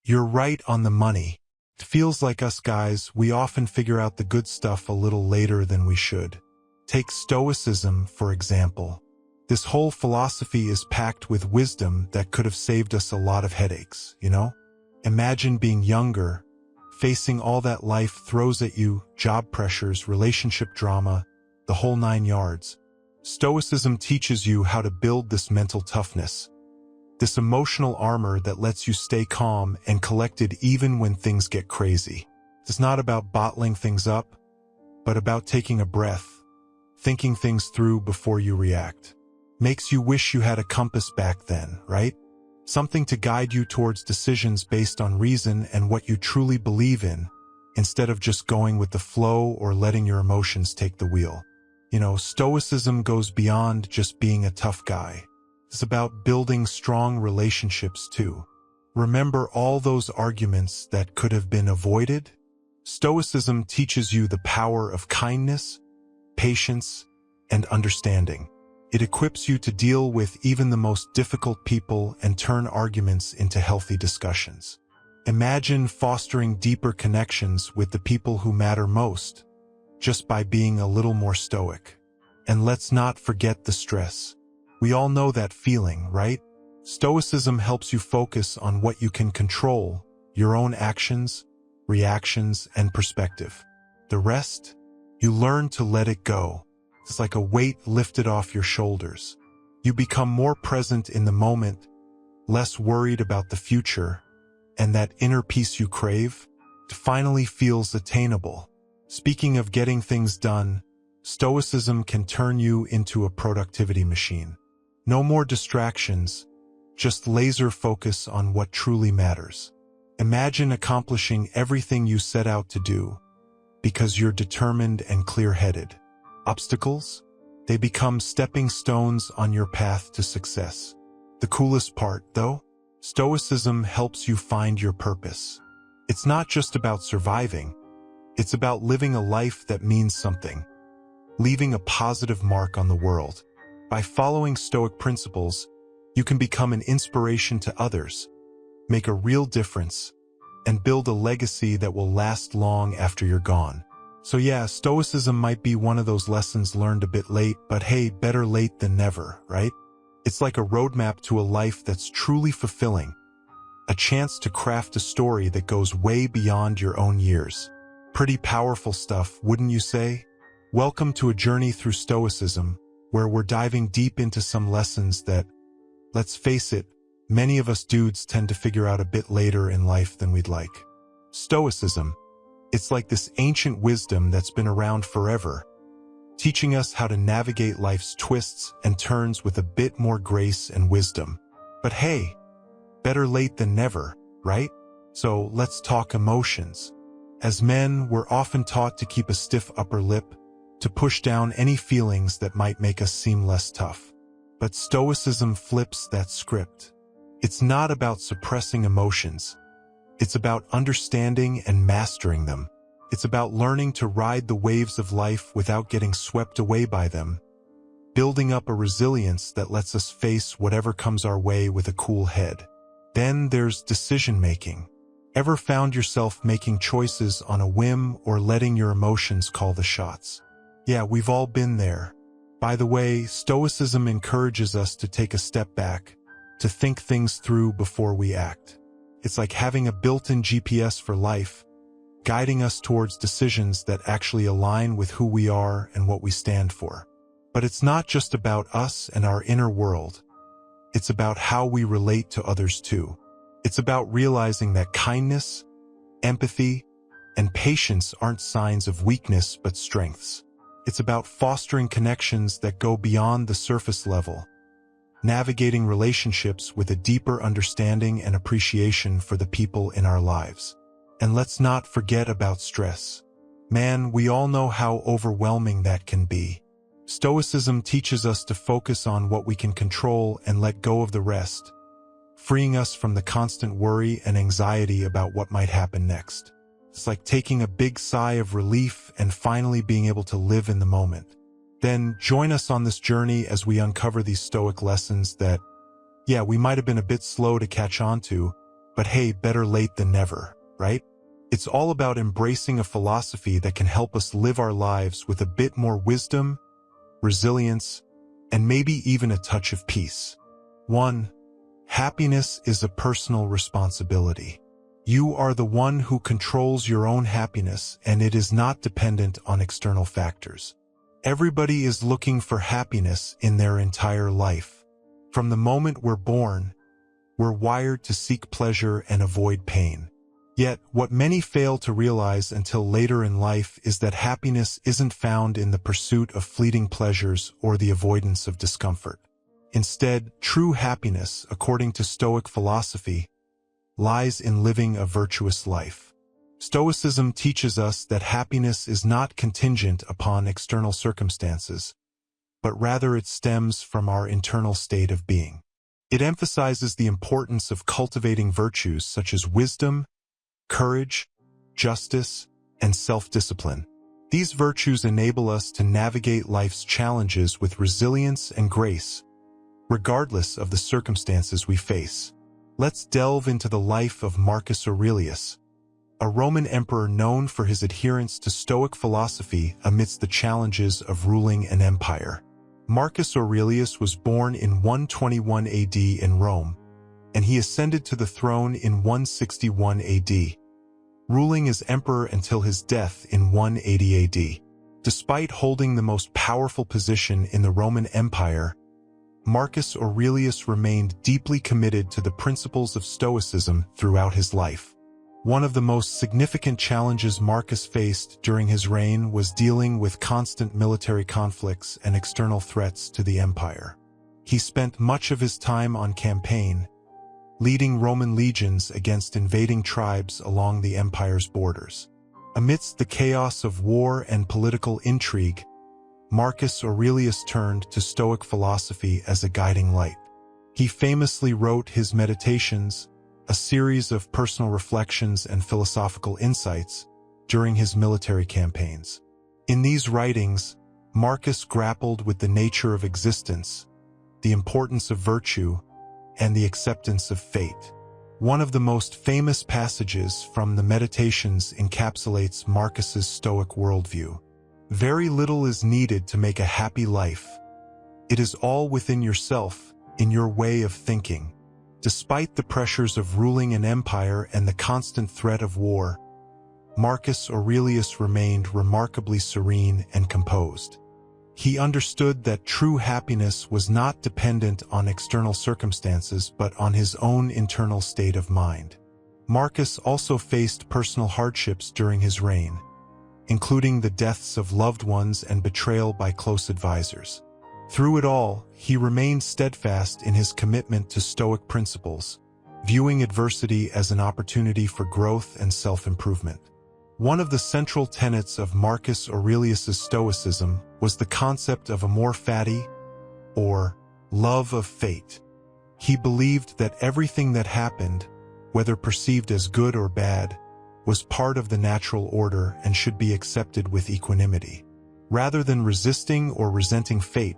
You're right on the money. It feels like us guys, we often figure out the good stuff a little later than we should. Take Stoicism, for example. This whole philosophy is packed with wisdom that could have saved us a lot of headaches, you know? Imagine being younger, facing all that life throws at you, job pressures, relationship drama, the whole 9 yards. Stoicism teaches you how to build this mental toughness, this emotional armor that lets you stay calm and collected even when things get crazy. It's not about bottling things up, but about taking a breath, thinking things through before you react. Makes you wish you had a compass back then, right? Something to guide you towards decisions based on reason and what you truly believe in, instead of just going with the flow or letting your emotions take the wheel. You know, Stoicism goes beyond just being a tough guy. It's about building strong relationships too. Remember all those arguments that could have been avoided? Stoicism teaches you the power of kindness, patience, and understanding. It equips you to deal with even the most difficult people and turn arguments into healthy discussions. Imagine fostering deeper connections with the people who matter most, just by being a little more stoic. And let's not forget the stress. We all know that feeling, right? Stoicism helps you focus on what you can control, your own actions, reactions, and perspective. The rest, you learn to let it go. It's like a weight lifted off your shoulders. You become more present in the moment, less worried about the future, and that inner peace you crave finally feels attainable. Speaking of getting things done, Stoicism can turn you into a productivity machine. No more distractions, just laser focus on what truly matters. Imagine accomplishing everything you set out to do, because you're determined and clear-headed. Obstacles? They become stepping stones on your path to success. The coolest part, though? Stoicism helps you find your purpose. It's not just about surviving. It's about living a life that means something, leaving a positive mark on the world. By following Stoic principles, you can become an inspiration to others, make a real difference, and build a legacy that will last long after you're gone. So yeah, Stoicism might be one of those lessons learned a bit late, but hey, better late than never, right? It's like a roadmap to a life that's truly fulfilling, a chance to craft a story that goes way beyond your own years. Pretty powerful stuff, wouldn't you say? Welcome to a journey through Stoicism, where we're diving deep into some lessons that, let's face it, many of us dudes tend to figure out a bit later in life than we'd like. Stoicism, it's like this ancient wisdom that's been around forever, teaching us how to navigate life's twists and turns with a bit more grace and wisdom. But hey, better late than never, right? So let's talk emotions. As men, we're often taught to keep a stiff upper lip, to push down any feelings that might make us seem less tough. But Stoicism flips that script. It's not about suppressing emotions. It's about understanding and mastering them. It's about learning to ride the waves of life without getting swept away by them, building up a resilience that lets us face whatever comes our way with a cool head. Then there's decision-making. Ever found yourself making choices on a whim or letting your emotions call the shots? Yeah, we've all been there. By the way, Stoicism encourages us to take a step back, to think things through before we act. It's like having a built-in GPS for life, guiding us towards decisions that actually align with who we are and what we stand for. But it's not just about us and our inner world. It's about how we relate to others too. It's about realizing that kindness, empathy, and patience aren't signs of weakness but strengths. It's about fostering connections that go beyond the surface level, navigating relationships with a deeper understanding and appreciation for the people in our lives. And let's not forget about stress. Man, we all know how overwhelming that can be. Stoicism teaches us to focus on what we can control and let go of the rest, freeing us from the constant worry and anxiety about what might happen next. It's like taking a big sigh of relief and finally being able to live in the moment. Then join us on this journey as we uncover these Stoic lessons that, yeah, we might have been a bit slow to catch on to, But hey, better late than never, right? It's all about embracing a philosophy that can help us live our lives with a bit more wisdom, resilience, and maybe even a touch of peace. 1. Happiness is a personal responsibility. You are the one who controls your own happiness, and it is not dependent on external factors. Everybody is looking for happiness in their entire life. From the moment we're born, we're wired to seek pleasure and avoid pain. Yet, what many fail to realize until later in life is that happiness isn't found in the pursuit of fleeting pleasures or the avoidance of discomfort. Instead, true happiness, according to Stoic philosophy, lies in living a virtuous life. Stoicism teaches us that happiness is not contingent upon external circumstances, but rather it stems from our internal state of being. It emphasizes the importance of cultivating virtues such as wisdom, courage, justice, and self-discipline. These virtues enable us to navigate life's challenges with resilience and grace, regardless of the circumstances we face. Let's delve into the life of Marcus Aurelius, a Roman emperor known for his adherence to Stoic philosophy amidst the challenges of ruling an empire. Marcus Aurelius was born in 121 AD in Rome, and he ascended to the throne in 161 AD, ruling as emperor until his death in 180 AD. Despite holding the most powerful position in the Roman Empire, Marcus Aurelius remained deeply committed to the principles of Stoicism throughout his life. One of the most significant challenges Marcus faced during his reign was dealing with constant military conflicts and external threats to the empire. He spent much of his time on campaign, leading Roman legions against invading tribes along the empire's borders. Amidst the chaos of war and political intrigue, Marcus Aurelius turned to Stoic philosophy as a guiding light. He famously wrote his Meditations, a series of personal reflections and philosophical insights, during his military campaigns. In these writings, Marcus grappled with the nature of existence, the importance of virtue, and the acceptance of fate. One of the most famous passages from the Meditations encapsulates Marcus's Stoic worldview. Very little is needed to make a happy life. It is all within yourself, in your way of thinking. Despite the pressures of ruling an empire and the constant threat of war, Marcus Aurelius remained remarkably serene and composed. He understood that true happiness was not dependent on external circumstances but on his own internal state of mind. Marcus also faced personal hardships during his reign, including the deaths of loved ones and betrayal by close advisors. Through it all, he remained steadfast in his commitment to Stoic principles, viewing adversity as an opportunity for growth and self-improvement. One of the central tenets of Marcus Aurelius's Stoicism was the concept of amor fati, or love of fate. He believed that everything that happened, whether perceived as good or bad, was part of the natural order and should be accepted with equanimity. Rather than resisting or resenting fate,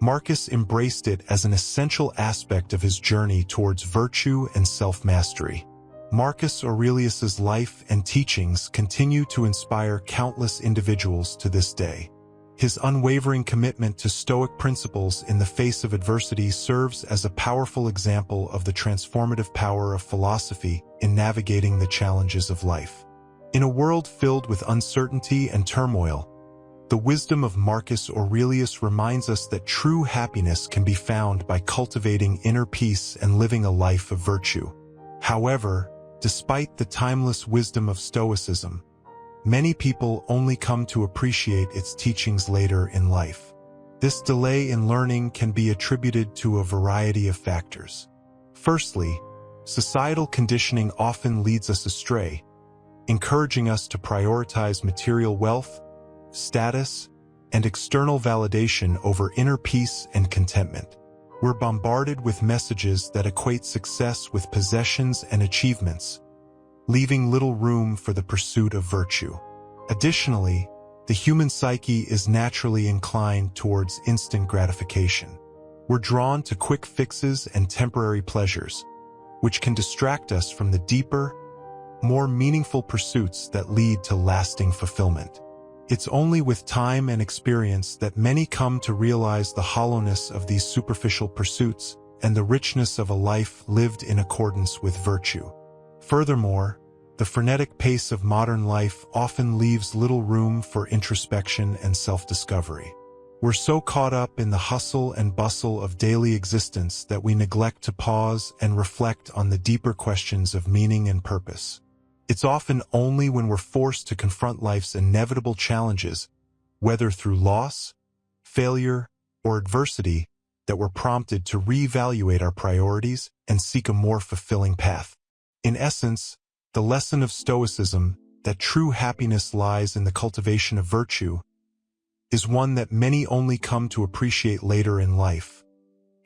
Marcus embraced it as an essential aspect of his journey towards virtue and self-mastery. Marcus Aurelius's life and teachings continue to inspire countless individuals to this day. His unwavering commitment to Stoic principles in the face of adversity serves as a powerful example of the transformative power of philosophy in navigating the challenges of life. In a world filled with uncertainty and turmoil, the wisdom of Marcus Aurelius reminds us that true happiness can be found by cultivating inner peace and living a life of virtue. However, despite the timeless wisdom of Stoicism, many people only come to appreciate its teachings later in life. This delay in learning can be attributed to a variety of factors. Firstly, societal conditioning often leads us astray, encouraging us to prioritize material wealth, status, and external validation over inner peace and contentment. We're bombarded with messages that equate success with possessions and achievements, leaving little room for the pursuit of virtue. Additionally, the human psyche is naturally inclined towards instant gratification. We're drawn to quick fixes and temporary pleasures, which can distract us from the deeper, more meaningful pursuits that lead to lasting fulfillment. It's only with time and experience that many come to realize the hollowness of these superficial pursuits and the richness of a life lived in accordance with virtue. Furthermore, the frenetic pace of modern life often leaves little room for introspection and self-discovery. We're so caught up in the hustle and bustle of daily existence that we neglect to pause and reflect on the deeper questions of meaning and purpose. It's often only when we're forced to confront life's inevitable challenges, whether through loss, failure, or adversity, that we're prompted to reevaluate our priorities and seek a more fulfilling path. In essence, the lesson of Stoicism, that true happiness lies in the cultivation of virtue, is one that many only come to appreciate later in life,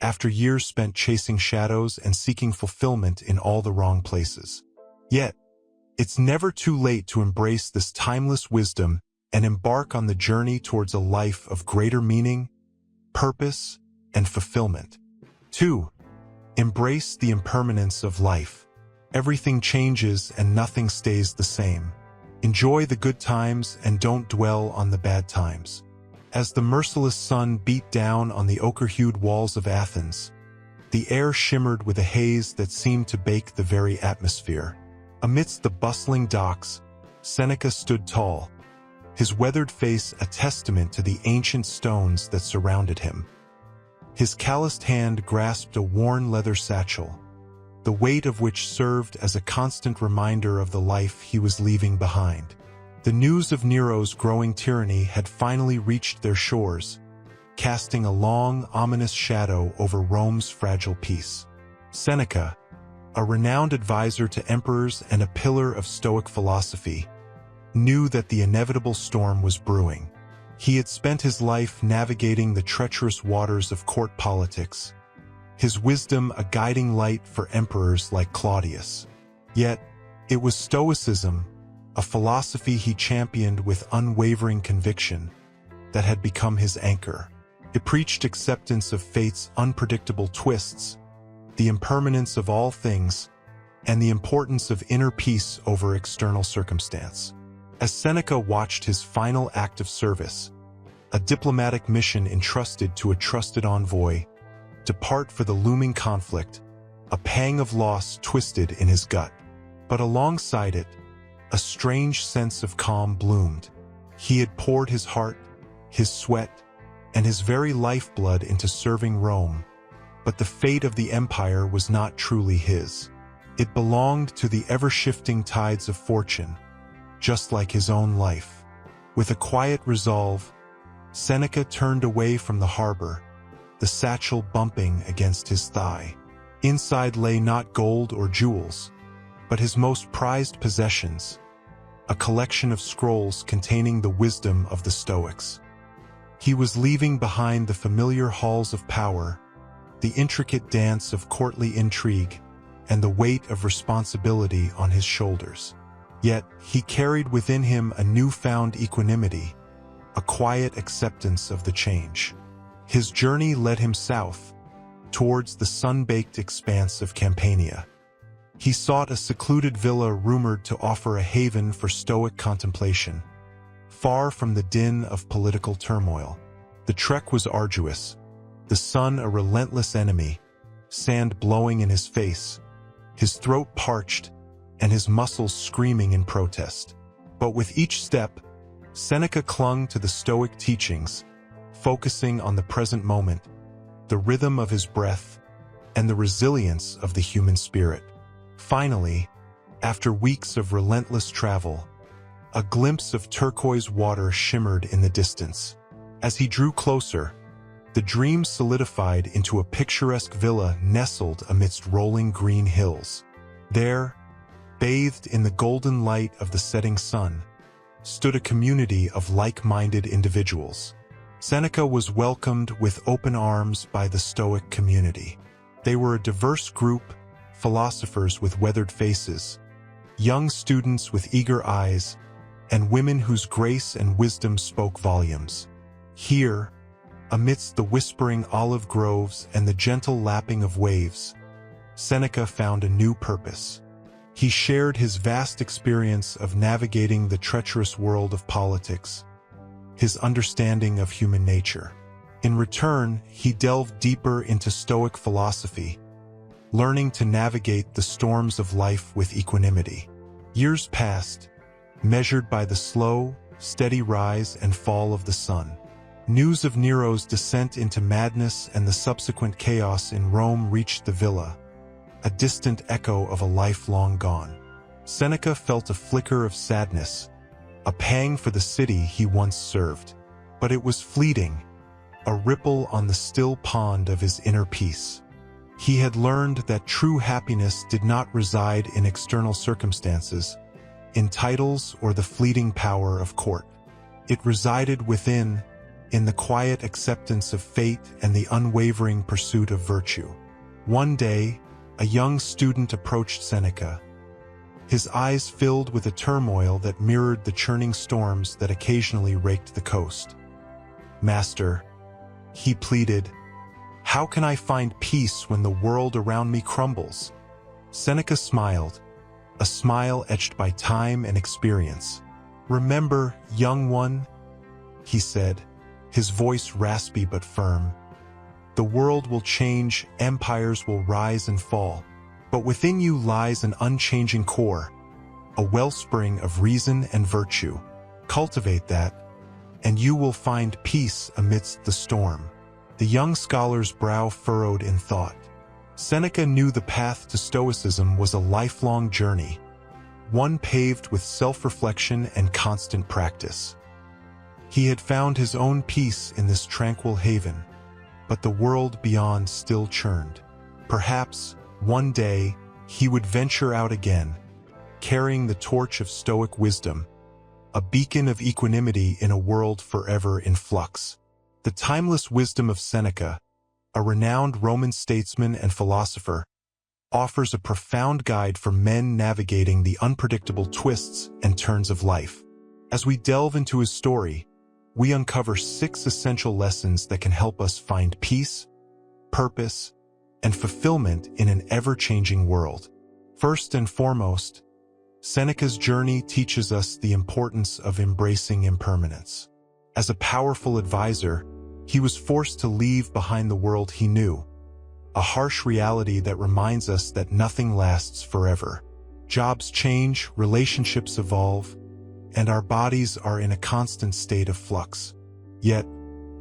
after years spent chasing shadows and seeking fulfillment in all the wrong places. Yet, it's never too late to embrace this timeless wisdom and embark on the journey towards a life of greater meaning, purpose, and fulfillment. 2. Embrace the impermanence of life. Everything changes and nothing stays the same. Enjoy the good times and don't dwell on the bad times. As the merciless sun beat down on the ochre-hued walls of Athens, the air shimmered with a haze that seemed to bake the very atmosphere. Amidst the bustling docks, Seneca stood tall, his weathered face a testament to the ancient stones that surrounded him. His calloused hand grasped a worn leather satchel, the weight of which served as a constant reminder of the life he was leaving behind. The news of Nero's growing tyranny had finally reached their shores, casting a long, ominous shadow over Rome's fragile peace. Seneca, a renowned advisor to emperors and a pillar of Stoic philosophy, knew that the inevitable storm was brewing. He had spent his life navigating the treacherous waters of court politics, his wisdom a guiding light for emperors like Claudius. Yet, it was Stoicism, a philosophy he championed with unwavering conviction, that had become his anchor. It preached acceptance of fate's unpredictable twists, the impermanence of all things, and the importance of inner peace over external circumstance. As Seneca watched his final act of service, a diplomatic mission entrusted to a trusted envoy, depart for the looming conflict, a pang of loss twisted in his gut. But alongside it, a strange sense of calm bloomed. He had poured his heart, his sweat, and his very lifeblood into serving Rome, but the fate of the empire was not truly his. It belonged to the ever-shifting tides of fortune, just like his own life. With a quiet resolve, Seneca turned away from the harbor, the satchel bumping against his thigh. Inside lay not gold or jewels, but his most prized possessions, a collection of scrolls containing the wisdom of the Stoics. He was leaving behind the familiar halls of power, the intricate dance of courtly intrigue, and the weight of responsibility on his shoulders. Yet, he carried within him a newfound equanimity, a quiet acceptance of the change. His journey led him south, towards the sun-baked expanse of Campania. He sought a secluded villa rumored to offer a haven for Stoic contemplation, far from the din of political turmoil. The trek was arduous, the sun a relentless enemy, sand blowing in his face, his throat parched, and his muscles screaming in protest. But with each step, Seneca clung to the Stoic teachings, focusing on the present moment, the rhythm of his breath, and the resilience of the human spirit. Finally, after weeks of relentless travel, a glimpse of turquoise water shimmered in the distance. As he drew closer, the dream solidified into a picturesque villa nestled amidst rolling green hills. There, bathed in the golden light of the setting sun, stood a community of like-minded individuals. Seneca was welcomed with open arms by the Stoic community. They were a diverse group, philosophers with weathered faces, young students with eager eyes, and women whose grace and wisdom spoke volumes. Here, amidst the whispering olive groves and the gentle lapping of waves, Seneca found a new purpose. He shared his vast experience of navigating the treacherous world of politics, his understanding of human nature. In return, he delved deeper into Stoic philosophy, learning to navigate the storms of life with equanimity. Years passed, measured by the slow, steady rise and fall of the sun. News of Nero's descent into madness and the subsequent chaos in Rome reached the villa, a distant echo of a life long gone. Seneca felt a flicker of sadness, a pang for the city he once served. But it was fleeting, a ripple on the still pond of his inner peace. He had learned that true happiness did not reside in external circumstances, in titles or the fleeting power of court. It resided within, in the quiet acceptance of fate and the unwavering pursuit of virtue. One day, a young student approached Seneca, his eyes filled with a turmoil that mirrored the churning storms that occasionally raked the coast. "Master," he pleaded, "how can I find peace when the world around me crumbles?" Seneca smiled, a smile etched by time and experience. "Remember, young one," he said, his voice raspy but firm, "the world will change, empires will rise and fall, but within you lies an unchanging core, a wellspring of reason and virtue. Cultivate that, and you will find peace amidst the storm." The young scholar's brow furrowed in thought. Seneca knew the path to Stoicism was a lifelong journey, one paved with self-reflection and constant practice. He had found his own peace in this tranquil haven, but the world beyond still churned. Perhaps, one day, he would venture out again, carrying the torch of Stoic wisdom, a beacon of equanimity in a world forever in flux. The timeless wisdom of Seneca, a renowned Roman statesman and philosopher, offers a profound guide for men navigating the unpredictable twists and turns of life. As we delve into his story, we uncover 6 essential lessons that can help us find peace, purpose, and fulfillment in an ever-changing world. First and foremost, Seneca's journey teaches us the importance of embracing impermanence. As a powerful advisor, he was forced to leave behind the world he knew, a harsh reality that reminds us that nothing lasts forever. Jobs change, relationships evolve, and our bodies are in a constant state of flux. Yet,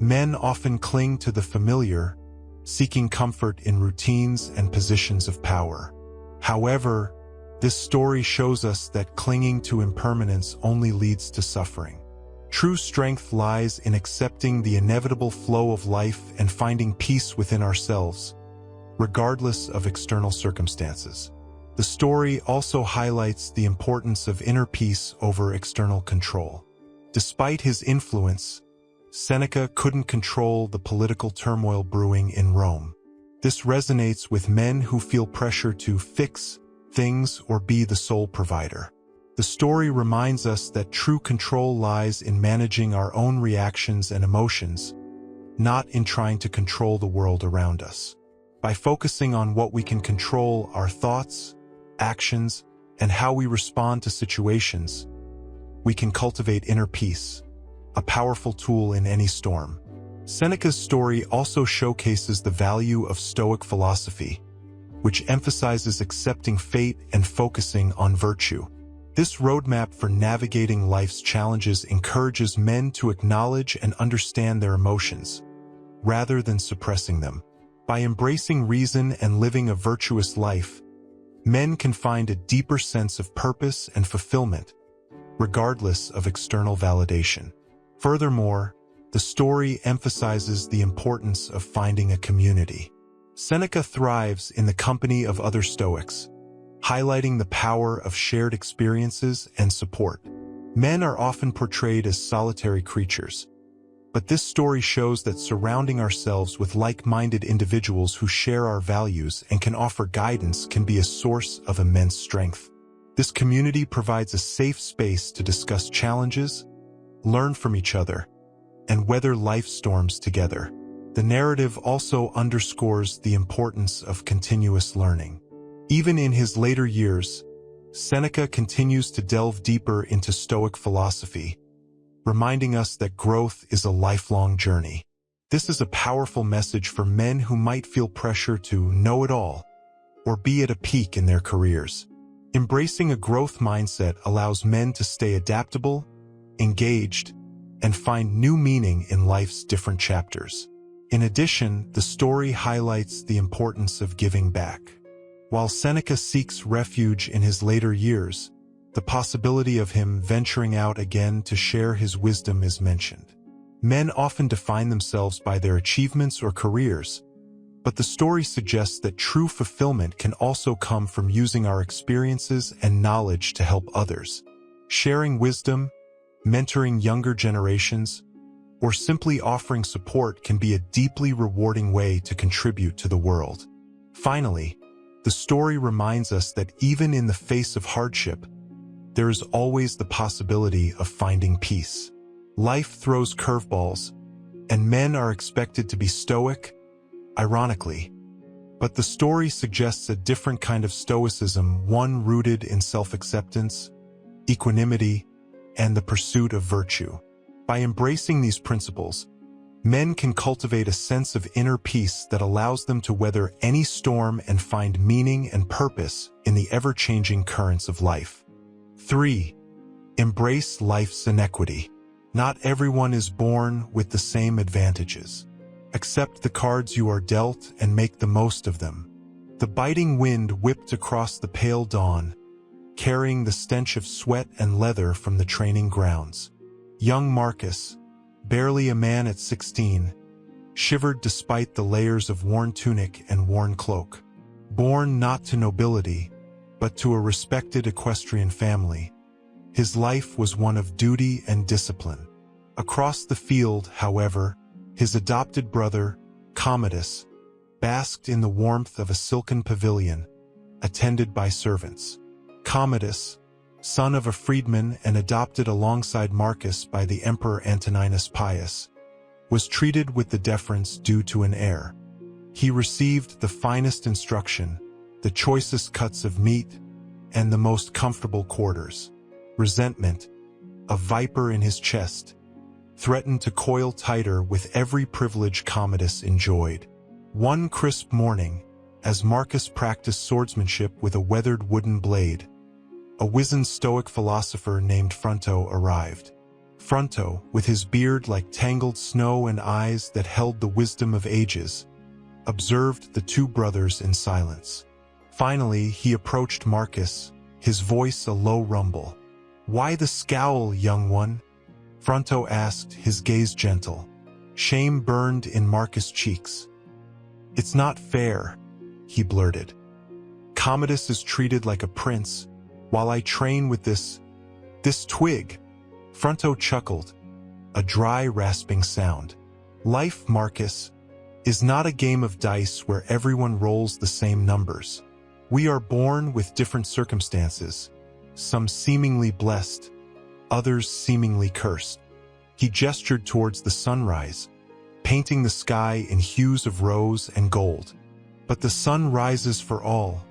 men often cling to the familiar, seeking comfort in routines and positions of power. However, this story shows us that clinging to impermanence only leads to suffering. True strength lies in accepting the inevitable flow of life and finding peace within ourselves, regardless of external circumstances. The story also highlights the importance of inner peace over external control. Despite his influence, Seneca couldn't control the political turmoil brewing in Rome. This resonates with men who feel pressure to fix things or be the sole provider. The story reminds us that true control lies in managing our own reactions and emotions, not in trying to control the world around us. By focusing on what we can control, our thoughts, actions, and how we respond to situations, we can cultivate inner peace, a powerful tool in any storm. Seneca's story also showcases the value of Stoic philosophy, which emphasizes accepting fate and focusing on virtue. This roadmap for navigating life's challenges encourages men to acknowledge and understand their emotions, rather than suppressing them. By embracing reason and living a virtuous life, men can find a deeper sense of purpose and fulfillment, regardless of external validation. Furthermore, the story emphasizes the importance of finding a community. Seneca thrives in the company of other Stoics, highlighting the power of shared experiences and support. Men are often portrayed as solitary creatures, but this story shows that surrounding ourselves with like-minded individuals who share our values and can offer guidance can be a source of immense strength. This community provides a safe space to discuss challenges, learn from each other, and weather life storms together. The narrative also underscores the importance of continuous learning. Even in his later years, Seneca continues to delve deeper into Stoic philosophy, reminding us that growth is a lifelong journey. This is a powerful message for men who might feel pressure to know it all or be at a peak in their careers. Embracing a growth mindset allows men to stay adaptable, engaged, and find new meaning in life's different chapters. In addition, the story highlights the importance of giving back. While Seneca seeks refuge in his later years, the possibility of him venturing out again to share his wisdom is mentioned. Men often define themselves by their achievements or careers, but the story suggests that true fulfillment can also come from using our experiences and knowledge to help others. Sharing wisdom, mentoring younger generations, or simply offering support can be a deeply rewarding way to contribute to the world. Finally, the story reminds us that even in the face of hardship, there is always the possibility of finding peace. Life throws curveballs, and men are expected to be stoic, ironically. But the story suggests a different kind of stoicism, one rooted in self-acceptance, equanimity, and the pursuit of virtue. By embracing these principles, men can cultivate a sense of inner peace that allows them to weather any storm and find meaning and purpose in the ever-changing currents of life. 3. Embrace life's inequity. Not everyone is born with the same advantages. Accept the cards you are dealt and make the most of them. The biting wind whipped across the pale dawn, carrying the stench of sweat and leather from the training grounds. Young Marcus, barely a man at 16, shivered despite the layers of worn tunic and worn cloak. Born not to nobility, but to a respected equestrian family, his life was one of duty and discipline. Across the field, however, his adopted brother, Commodus, basked in the warmth of a silken pavilion, attended by servants. Commodus, son of a freedman and adopted alongside Marcus by the Emperor Antoninus Pius, was treated with the deference due to an heir. He received the finest instruction, the choicest cuts of meat, and the most comfortable quarters. Resentment, a viper in his chest, threatened to coil tighter with every privilege Commodus enjoyed. One crisp morning, as Marcus practiced swordsmanship with a weathered wooden blade, a wizened Stoic philosopher named Fronto arrived. Fronto, with his beard like tangled snow and eyes that held the wisdom of ages, observed the two brothers in silence. Finally, he approached Marcus, his voice a low rumble. "Why the scowl, young one?" Fronto asked, his gaze gentle. Shame burned in Marcus' cheeks. "It's not fair," he blurted. "Commodus is treated like a prince, while I train with this twig." Fronto chuckled, a dry, rasping sound. "Life, Marcus, is not a game of dice where everyone rolls the same numbers. We are born with different circumstances, some seemingly blessed, others seemingly cursed." He gestured towards the sunrise, painting the sky in hues of rose and gold. "But the sun rises for all,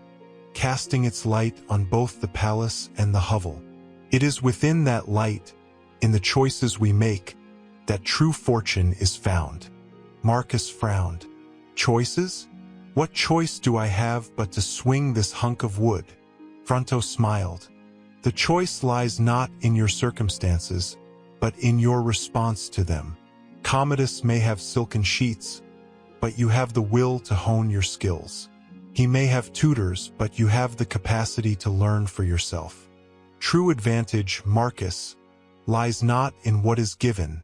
casting its light on both the palace and the hovel. It is within that light, in the choices we make, that true fortune is found." Marcus frowned. "Choices? What choice do I have but to swing this hunk of wood?" Fronto smiled. "The choice lies not in your circumstances, but in your response to them. Commodus may have silken sheets, but you have the will to hone your skills. He may have tutors, but you have the capacity to learn for yourself. True advantage, Marcus, lies not in what is given,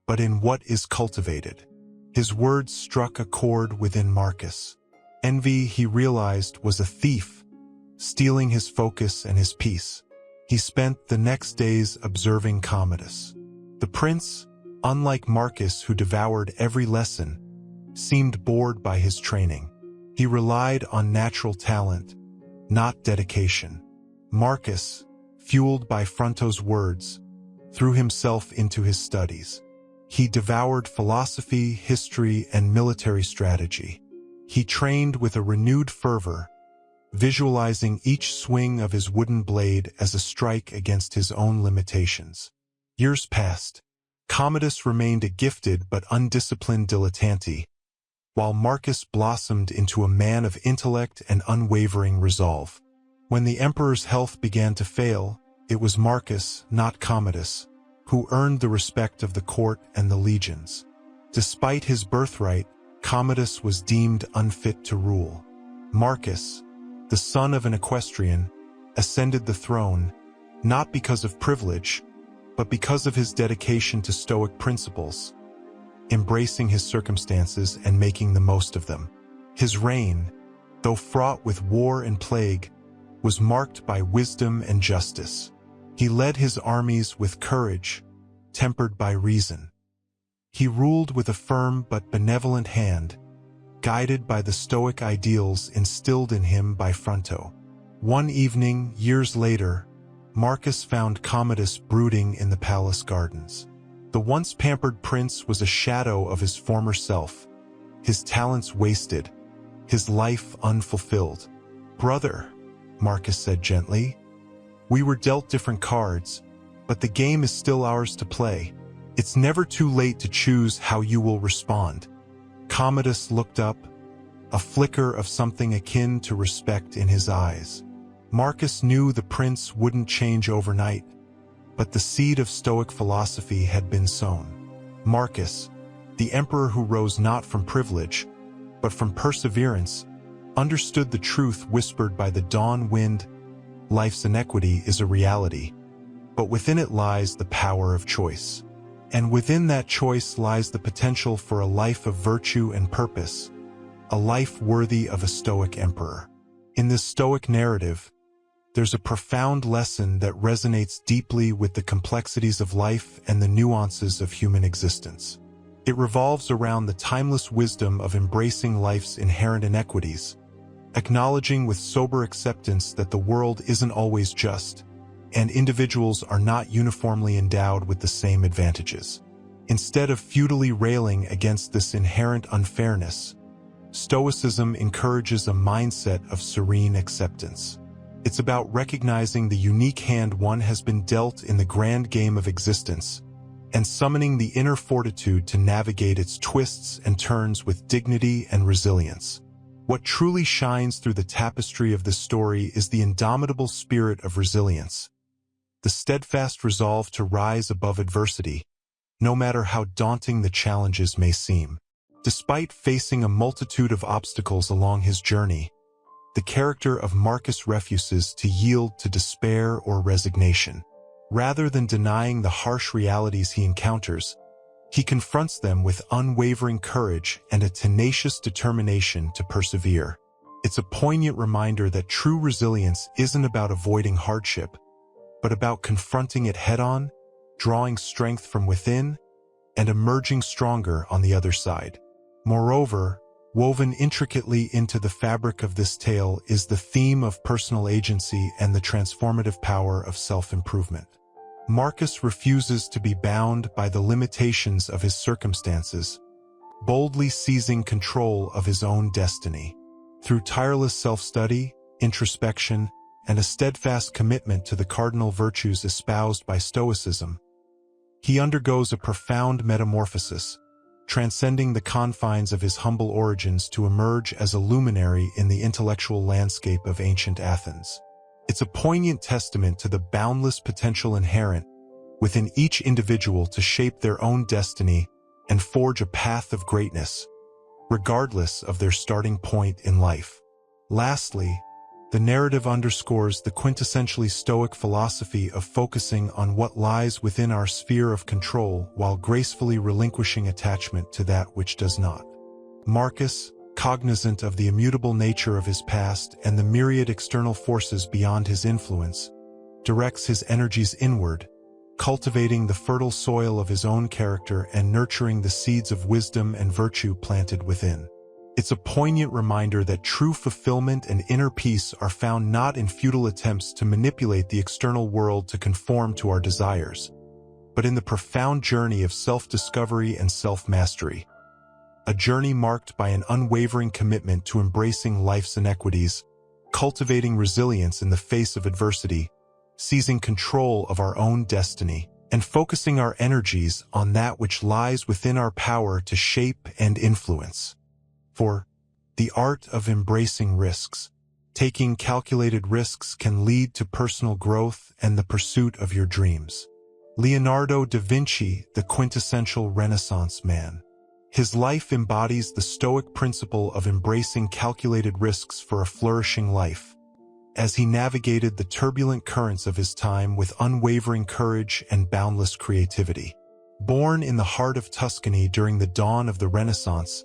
but in what is cultivated." His words struck a chord within Marcus. Envy, he realized, was a thief, stealing his focus and his peace. He spent the next days observing Commodus. The prince, unlike Marcus who devoured every lesson, seemed bored by his training. He relied on natural talent, not dedication. Marcus, fueled by Fronto's words, threw himself into his studies. He devoured philosophy, history, and military strategy. He trained with a renewed fervor, visualizing each swing of his wooden blade as a strike against his own limitations. Years passed. Commodus remained a gifted but undisciplined dilettante, while Marcus blossomed into a man of intellect and unwavering resolve. When the emperor's health began to fail, it was Marcus, not Commodus, who earned the respect of the court and the legions. Despite his birthright, Commodus was deemed unfit to rule. Marcus, the son of an equestrian, ascended the throne, not because of privilege, but because of his dedication to Stoic principles, embracing his circumstances and making the most of them. His reign, though fraught with war and plague, was marked by wisdom and justice. He led his armies with courage, tempered by reason. He ruled with a firm but benevolent hand, guided by the Stoic ideals instilled in him by Fronto. One evening, years later, Marcus found Commodus brooding in the palace gardens. The once pampered prince was a shadow of his former self, his talents wasted, his life unfulfilled. "Brother," Marcus said gently, "we were dealt different cards, but the game is still ours to play. It's never too late to choose how you will respond." Commodus looked up, a flicker of something akin to respect in his eyes. Marcus knew the prince wouldn't change overnight, but the seed of Stoic philosophy had been sown. Marcus, the emperor who rose not from privilege, but from perseverance, understood the truth whispered by the dawn wind: life's inequity is a reality, but within it lies the power of choice. And within that choice lies the potential for a life of virtue and purpose, a life worthy of a Stoic emperor. In this Stoic narrative, there's a profound lesson that resonates deeply with the complexities of life and the nuances of human existence. It revolves around the timeless wisdom of embracing life's inherent inequities, acknowledging with sober acceptance that the world isn't always just, and individuals are not uniformly endowed with the same advantages. Instead of futilely railing against this inherent unfairness, Stoicism encourages a mindset of serene acceptance. It's about recognizing the unique hand one has been dealt in the grand game of existence, and summoning the inner fortitude to navigate its twists and turns with dignity and resilience. What truly shines through the tapestry of this story is the indomitable spirit of resilience, the steadfast resolve to rise above adversity, no matter how daunting the challenges may seem. Despite facing a multitude of obstacles along his journey, the character of Marcus refuses to yield to despair or resignation. Rather than denying the harsh realities he encounters, he confronts them with unwavering courage and a tenacious determination to persevere. It's a poignant reminder that true resilience isn't about avoiding hardship, but about confronting it head-on, drawing strength from within, and emerging stronger on the other side. Moreover, woven intricately into the fabric of this tale is the theme of personal agency and the transformative power of self-improvement. Marcus refuses to be bound by the limitations of his circumstances, boldly seizing control of his own destiny. Through tireless self-study, introspection, and a steadfast commitment to the cardinal virtues espoused by Stoicism, he undergoes a profound metamorphosis, transcending the confines of his humble origins to emerge as a luminary in the intellectual landscape of ancient Athens. It's a poignant testament to the boundless potential inherent within each individual to shape their own destiny and forge a path of greatness, regardless of their starting point in life. Lastly, the narrative underscores the quintessentially Stoic philosophy of focusing on what lies within our sphere of control while gracefully relinquishing attachment to that which does not. Marcus, cognizant of the immutable nature of his past and the myriad external forces beyond his influence, directs his energies inward, cultivating the fertile soil of his own character and nurturing the seeds of wisdom and virtue planted within. It's a poignant reminder that true fulfillment and inner peace are found not in futile attempts to manipulate the external world to conform to our desires, but in the profound journey of self-discovery and self-mastery. A journey marked by an unwavering commitment to embracing life's inequities, cultivating resilience in the face of adversity, seizing control of our own destiny, and focusing our energies on that which lies within our power to shape and influence. 4. The art of embracing risks. Taking calculated risks can lead to personal growth and the pursuit of your dreams. Leonardo da Vinci, the quintessential Renaissance man. His life embodies the Stoic principle of embracing calculated risks for a flourishing life, as he navigated the turbulent currents of his time with unwavering courage and boundless creativity. Born in the heart of Tuscany during the dawn of the Renaissance,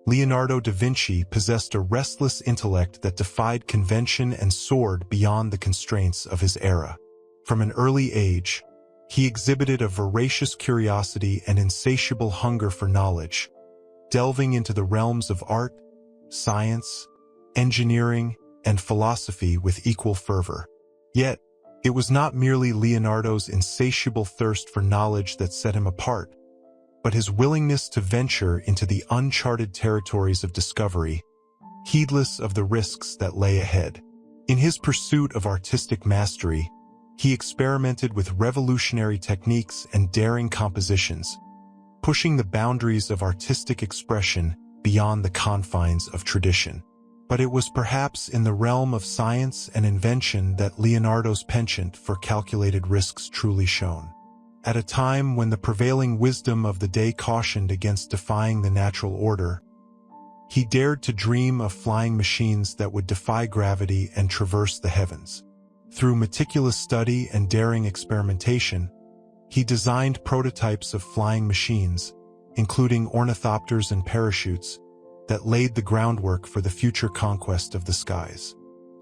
Leonardo da Vinci possessed a restless intellect that defied convention and soared beyond the constraints of his era. From an early age, he exhibited a voracious curiosity and insatiable hunger for knowledge, delving into the realms of art, science, engineering, and philosophy with equal fervor. Yet, it was not merely Leonardo's insatiable thirst for knowledge that set him apart, but his willingness to venture into the uncharted territories of discovery, heedless of the risks that lay ahead. In his pursuit of artistic mastery, he experimented with revolutionary techniques and daring compositions, pushing the boundaries of artistic expression beyond the confines of tradition. But it was perhaps in the realm of science and invention that Leonardo's penchant for calculated risks truly shone. At a time when the prevailing wisdom of the day cautioned against defying the natural order, he dared to dream of flying machines that would defy gravity and traverse the heavens. Through meticulous study and daring experimentation, he designed prototypes of flying machines, including ornithopters and parachutes, that laid the groundwork for the future conquest of the skies.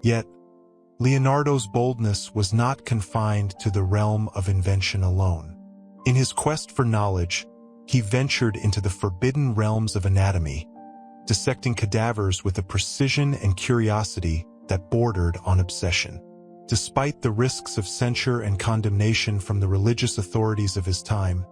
Yet, Leonardo's boldness was not confined to the realm of invention alone. In his quest for knowledge, he ventured into the forbidden realms of anatomy, dissecting cadavers with a precision and curiosity that bordered on obsession. Despite the risks of censure and condemnation from the religious authorities of his time,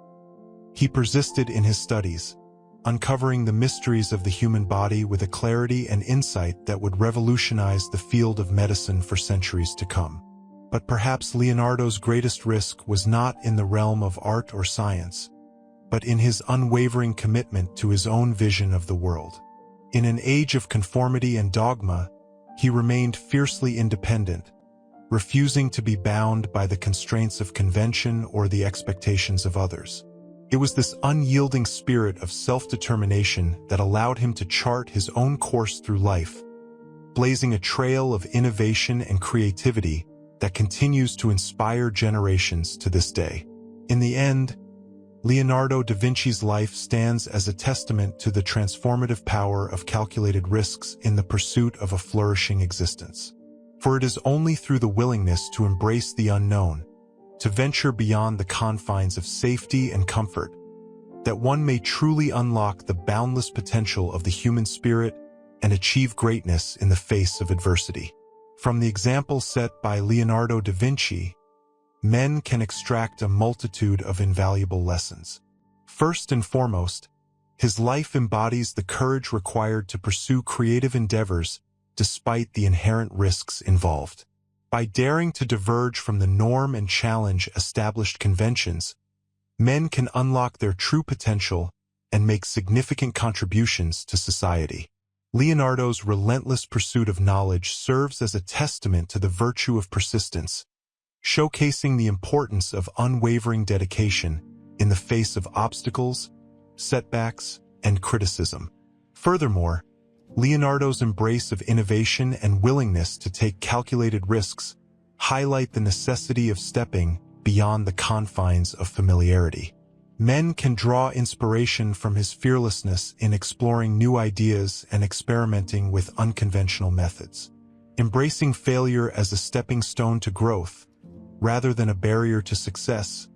he persisted in his studies, uncovering the mysteries of the human body with a clarity and insight that would revolutionize the field of medicine for centuries to come. But perhaps Leonardo's greatest risk was not in the realm of art or science, but in his unwavering commitment to his own vision of the world. In an age of conformity and dogma, he remained fiercely independent, refusing to be bound by the constraints of convention or the expectations of others. It was this unyielding spirit of self-determination that allowed him to chart his own course through life, blazing a trail of innovation and creativity that continues to inspire generations to this day. In the end, Leonardo da Vinci's life stands as a testament to the transformative power of calculated risks in the pursuit of a flourishing existence. For it is only through the willingness to embrace the unknown, to venture beyond the confines of safety and comfort, that one may truly unlock the boundless potential of the human spirit and achieve greatness in the face of adversity. From the example set by Leonardo da Vinci, men can extract a multitude of invaluable lessons. First and foremost, his life embodies the courage required to pursue creative endeavors despite the inherent risks involved. By daring to diverge from the norm and challenge established conventions, men can unlock their true potential and make significant contributions to society. Leonardo's relentless pursuit of knowledge serves as a testament to the virtue of persistence, showcasing the importance of unwavering dedication in the face of obstacles, setbacks, and criticism. Furthermore, Leonardo's embrace of innovation and willingness to take calculated risks highlight the necessity of stepping beyond the confines of familiarity. Men can draw inspiration from his fearlessness in exploring new ideas and experimenting with unconventional methods. Embracing failure as a stepping stone to growth, rather than a barrier to success,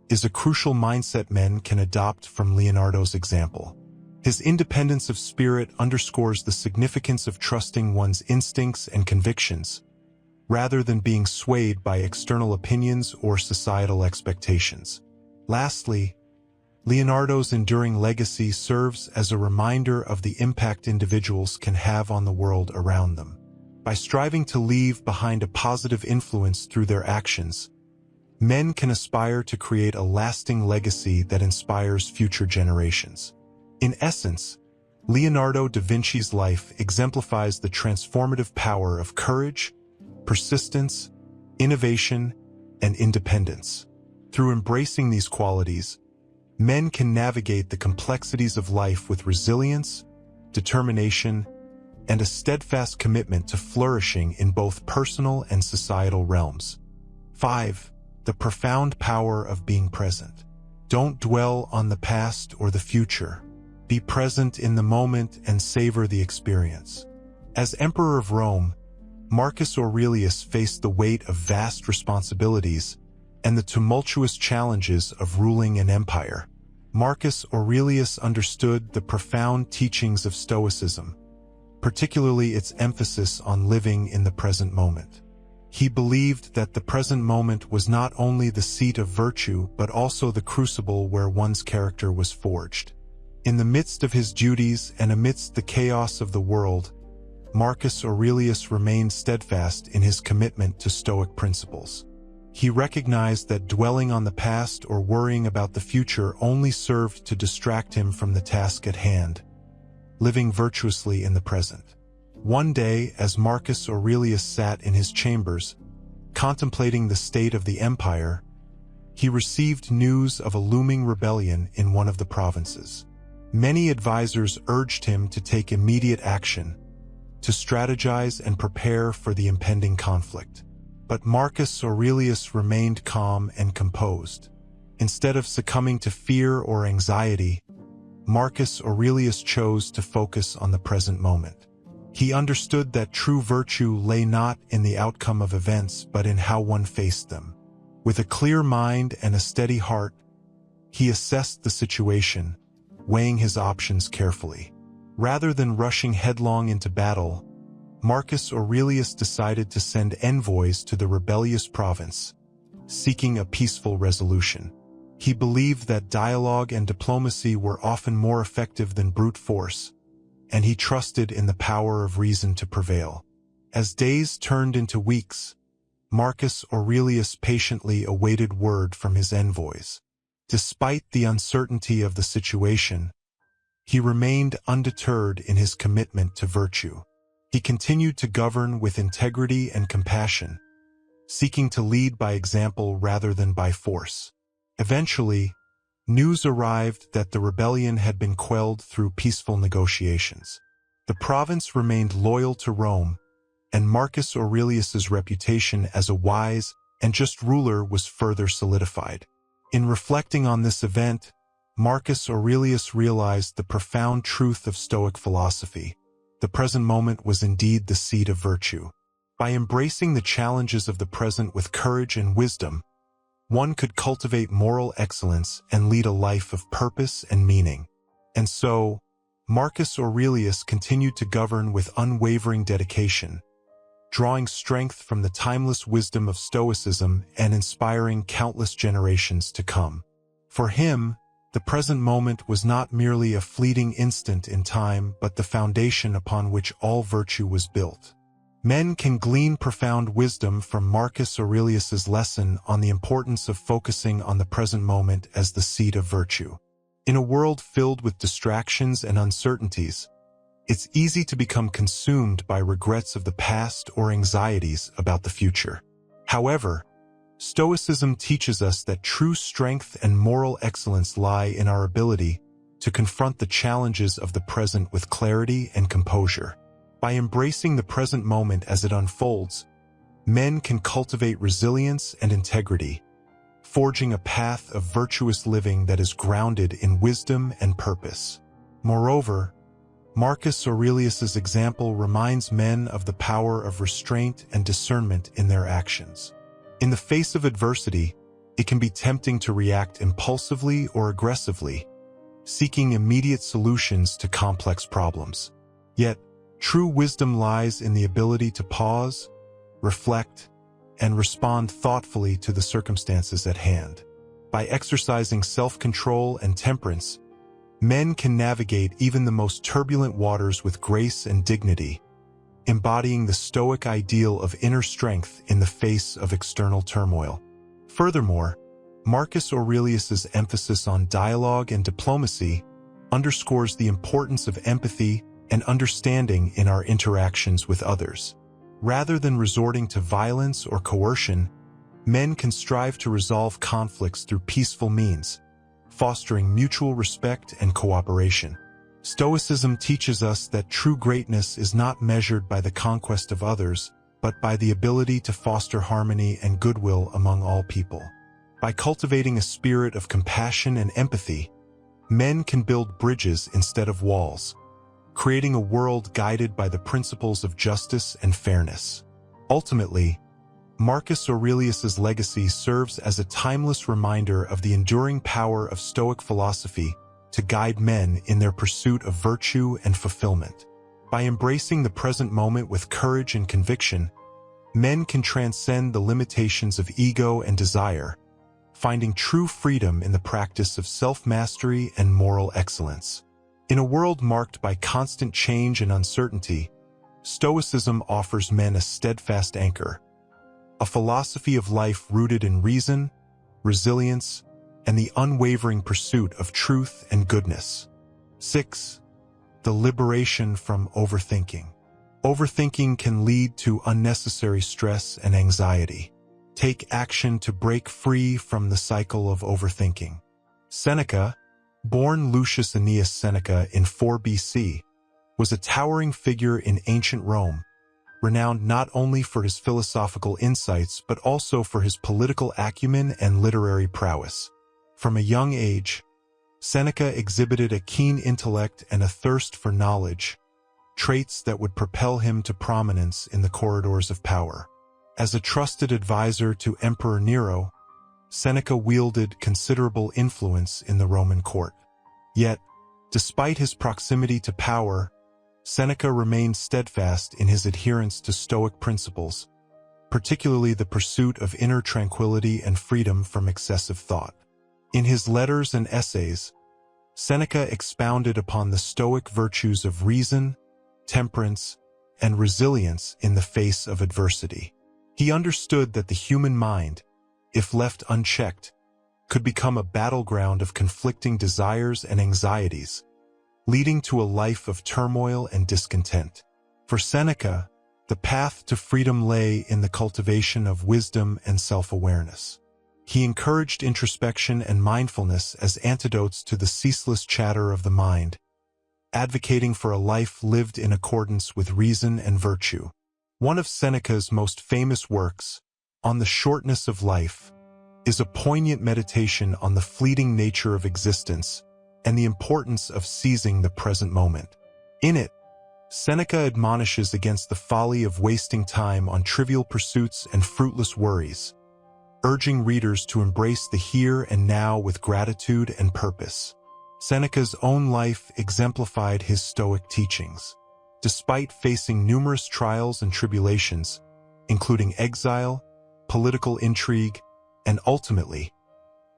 is a crucial mindset men can adopt from Leonardo's example. His independence of spirit underscores the significance of trusting one's instincts and convictions, rather than being swayed by external opinions or societal expectations. Lastly, Leonardo's enduring legacy serves as a reminder of the impact individuals can have on the world around them. By striving to leave behind a positive influence through their actions, men can aspire to create a lasting legacy that inspires future generations. In essence, Leonardo da Vinci's life exemplifies the transformative power of courage, persistence, innovation, and independence. Through embracing these qualities, men can navigate the complexities of life with resilience, determination, and a steadfast commitment to flourishing in both personal and societal realms. 5. The profound power of being present. Don't dwell on the past or the future. Be present in the moment and savor the experience. As Emperor of Rome, Marcus Aurelius faced the weight of vast responsibilities and the tumultuous challenges of ruling an empire. Marcus Aurelius understood the profound teachings of Stoicism, particularly its emphasis on living in the present moment. He believed that the present moment was not only the seat of virtue but also the crucible where one's character was forged. In the midst of his duties and amidst the chaos of the world, Marcus Aurelius remained steadfast in his commitment to Stoic principles. He recognized that dwelling on the past or worrying about the future only served to distract him from the task at hand, living virtuously in the present. One day, as Marcus Aurelius sat in his chambers, contemplating the state of the empire, he received news of a looming rebellion in one of the provinces. Many advisors urged him to take immediate action, to strategize and prepare for the impending conflict. But Marcus Aurelius remained calm and composed. Instead of succumbing to fear or anxiety, Marcus Aurelius chose to focus on the present moment. He understood that true virtue lay not in the outcome of events but in how one faced them. With a clear mind and a steady heart, he assessed the situation, weighing his options carefully. Rather than rushing headlong into battle, Marcus Aurelius decided to send envoys to the rebellious province, seeking a peaceful resolution. He believed that dialogue and diplomacy were often more effective than brute force, and he trusted in the power of reason to prevail. As days turned into weeks, Marcus Aurelius patiently awaited word from his envoys. Despite the uncertainty of the situation, he remained undeterred in his commitment to virtue. He continued to govern with integrity and compassion, seeking to lead by example rather than by force. Eventually, news arrived that the rebellion had been quelled through peaceful negotiations. The province remained loyal to Rome, and Marcus Aurelius's reputation as a wise and just ruler was further solidified. In reflecting on this event, Marcus Aurelius realized the profound truth of Stoic philosophy. The present moment was indeed the seat of virtue. By embracing the challenges of the present with courage and wisdom, one could cultivate moral excellence and lead a life of purpose and meaning. And so, Marcus Aurelius continued to govern with unwavering dedication, drawing strength from the timeless wisdom of Stoicism and inspiring countless generations to come. For him, the present moment was not merely a fleeting instant in time but the foundation upon which all virtue was built. Men can glean profound wisdom from Marcus Aurelius's lesson on the importance of focusing on the present moment as the seat of virtue. In a world filled with distractions and uncertainties, it's easy to become consumed by regrets of the past or anxieties about the future. However, Stoicism teaches us that true strength and moral excellence lie in our ability to confront the challenges of the present with clarity and composure. By embracing the present moment as it unfolds, men can cultivate resilience and integrity, forging a path of virtuous living that is grounded in wisdom and purpose. Moreover, Marcus Aurelius's example reminds men of the power of restraint and discernment in their actions. In the face of adversity, it can be tempting to react impulsively or aggressively, seeking immediate solutions to complex problems. Yet, true wisdom lies in the ability to pause, reflect, and respond thoughtfully to the circumstances at hand. By exercising self-control and temperance, men can navigate even the most turbulent waters with grace and dignity, embodying the Stoic ideal of inner strength in the face of external turmoil. Furthermore, Marcus Aurelius's emphasis on dialogue and diplomacy underscores the importance of empathy and understanding in our interactions with others. Rather than resorting to violence or coercion, men can strive to resolve conflicts through peaceful means, fostering mutual respect and cooperation. Stoicism teaches us that true greatness is not measured by the conquest of others, but by the ability to foster harmony and goodwill among all people. By cultivating a spirit of compassion and empathy, men can build bridges instead of walls, creating a world guided by the principles of justice and fairness. Ultimately, Marcus Aurelius's legacy serves as a timeless reminder of the enduring power of Stoic philosophy to guide men in their pursuit of virtue and fulfillment. By embracing the present moment with courage and conviction, men can transcend the limitations of ego and desire, finding true freedom in the practice of self-mastery and moral excellence. In a world marked by constant change and uncertainty, Stoicism offers men a steadfast anchor, a philosophy of life rooted in reason, resilience, and the unwavering pursuit of truth and goodness. 6. The liberation from overthinking. Overthinking can lead to unnecessary stress and anxiety. Take action to break free from the cycle of overthinking. Seneca, born Lucius Annaeus Seneca in 4 BC, was a towering figure in ancient Rome, renowned not only for his philosophical insights but also for his political acumen and literary prowess. From a young age, Seneca exhibited a keen intellect and a thirst for knowledge, traits that would propel him to prominence in the corridors of power. As a trusted advisor to Emperor Nero, Seneca wielded considerable influence in the Roman court. Yet, despite his proximity to power, Seneca remained steadfast in his adherence to Stoic principles, particularly the pursuit of inner tranquility and freedom from excessive thought. In his letters and essays, Seneca expounded upon the Stoic virtues of reason, temperance, and resilience in the face of adversity. He understood that the human mind, if left unchecked, could become a battleground of conflicting desires and anxieties, leading to a life of turmoil and discontent. For Seneca, the path to freedom lay in the cultivation of wisdom and self-awareness. He encouraged introspection and mindfulness as antidotes to the ceaseless chatter of the mind, advocating for a life lived in accordance with reason and virtue. One of Seneca's most famous works, On the Shortness of Life, is a poignant meditation on the fleeting nature of existence and the importance of seizing the present moment. In it, Seneca admonishes against the folly of wasting time on trivial pursuits and fruitless worries, urging readers to embrace the here and now with gratitude and purpose. Seneca's own life exemplified his Stoic teachings. Despite facing numerous trials and tribulations, including exile, political intrigue, and ultimately,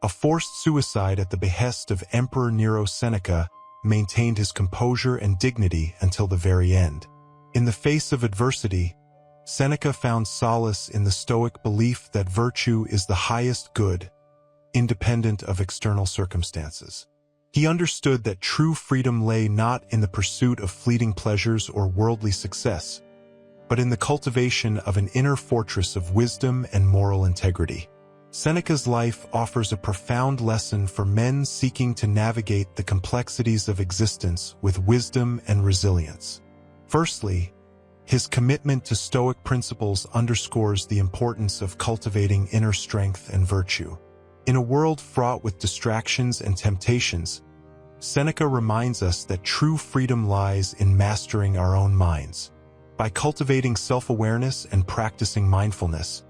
a forced suicide at the behest of Emperor Nero, Seneca maintained his composure and dignity until the very end. In the face of adversity, Seneca found solace in the Stoic belief that virtue is the highest good, independent of external circumstances. He understood that true freedom lay not in the pursuit of fleeting pleasures or worldly success, but in the cultivation of an inner fortress of wisdom and moral integrity. Seneca's life offers a profound lesson for men seeking to navigate the complexities of existence with wisdom and resilience. Firstly, his commitment to Stoic principles underscores the importance of cultivating inner strength and virtue. In a world fraught with distractions and temptations, Seneca reminds us that true freedom lies in mastering our own minds. By cultivating self-awareness and practicing mindfulness,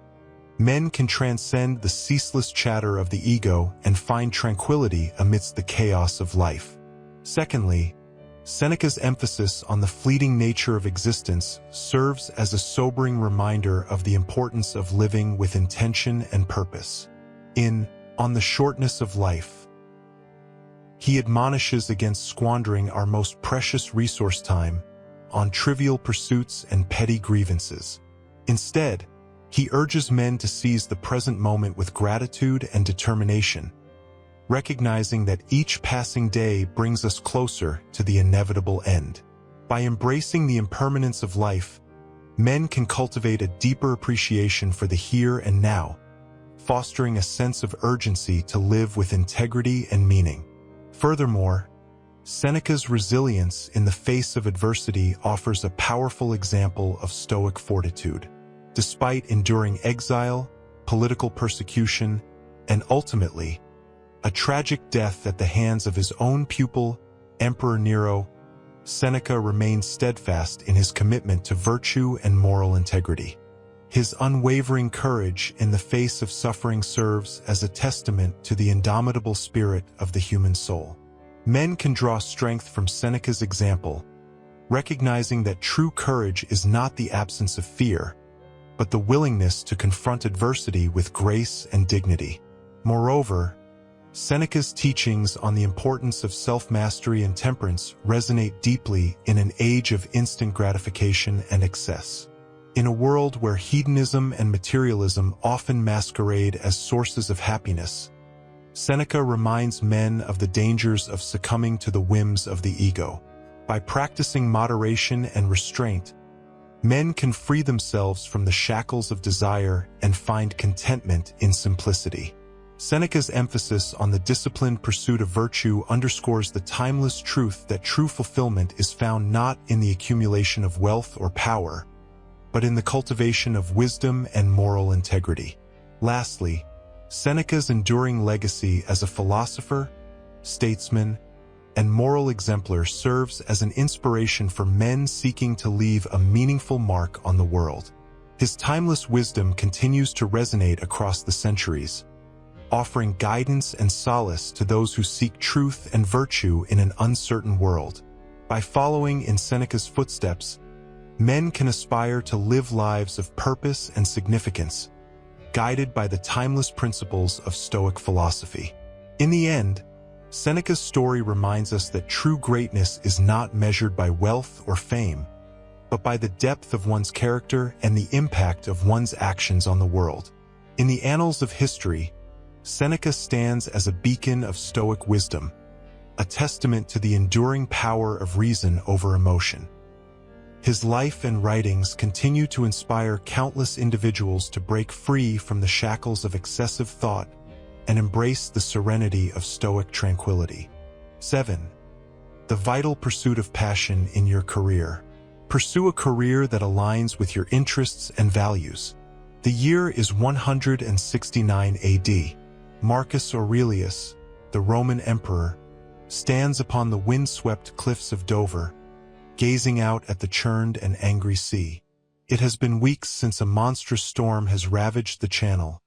men can transcend the ceaseless chatter of the ego and find tranquility amidst the chaos of life. Secondly, Seneca's emphasis on the fleeting nature of existence serves as a sobering reminder of the importance of living with intention and purpose. In On the Shortness of Life, he admonishes against squandering our most precious resource, time, on trivial pursuits and petty grievances. Instead, he urges men to seize the present moment with gratitude and determination, recognizing that each passing day brings us closer to the inevitable end. By embracing the impermanence of life, men can cultivate a deeper appreciation for the here and now, fostering a sense of urgency to live with integrity and meaning. Furthermore, Seneca's resilience in the face of adversity offers a powerful example of Stoic fortitude. Despite enduring exile, political persecution, and ultimately, a tragic death at the hands of his own pupil, Emperor Nero, Seneca remained steadfast in his commitment to virtue and moral integrity. His unwavering courage in the face of suffering serves as a testament to the indomitable spirit of the human soul. Men can draw strength from Seneca's example, recognizing that true courage is not the absence of fear, but the willingness to confront adversity with grace and dignity. Moreover, Seneca's teachings on the importance of self-mastery and temperance resonate deeply in an age of instant gratification and excess. In a world where hedonism and materialism often masquerade as sources of happiness, Seneca reminds men of the dangers of succumbing to the whims of the ego. By practicing moderation and restraint, men can free themselves from the shackles of desire and find contentment in simplicity. Seneca's emphasis on the disciplined pursuit of virtue underscores the timeless truth that true fulfillment is found not in the accumulation of wealth or power, but in the cultivation of wisdom and moral integrity. Lastly, Seneca's enduring legacy as a philosopher, statesman, and moral exemplar serves as an inspiration for men seeking to leave a meaningful mark on the world. His timeless wisdom continues to resonate across the centuries, offering guidance and solace to those who seek truth and virtue in an uncertain world. By following in Seneca's footsteps, men can aspire to live lives of purpose and significance, guided by the timeless principles of Stoic philosophy. In the end, Seneca's story reminds us that true greatness is not measured by wealth or fame, but by the depth of one's character and the impact of one's actions on the world. In the annals of history, Seneca stands as a beacon of Stoic wisdom, a testament to the enduring power of reason over emotion. His life and writings continue to inspire countless individuals to break free from the shackles of excessive thought and embrace the serenity of Stoic tranquility. 7. The vital pursuit of passion in your career. Pursue a career that aligns with your interests and values. The year is 169 AD. Marcus Aurelius, the Roman emperor, stands upon the wind-swept cliffs of Dover, gazing out at the churned and angry sea. It has been weeks since a monstrous storm has ravaged the channel,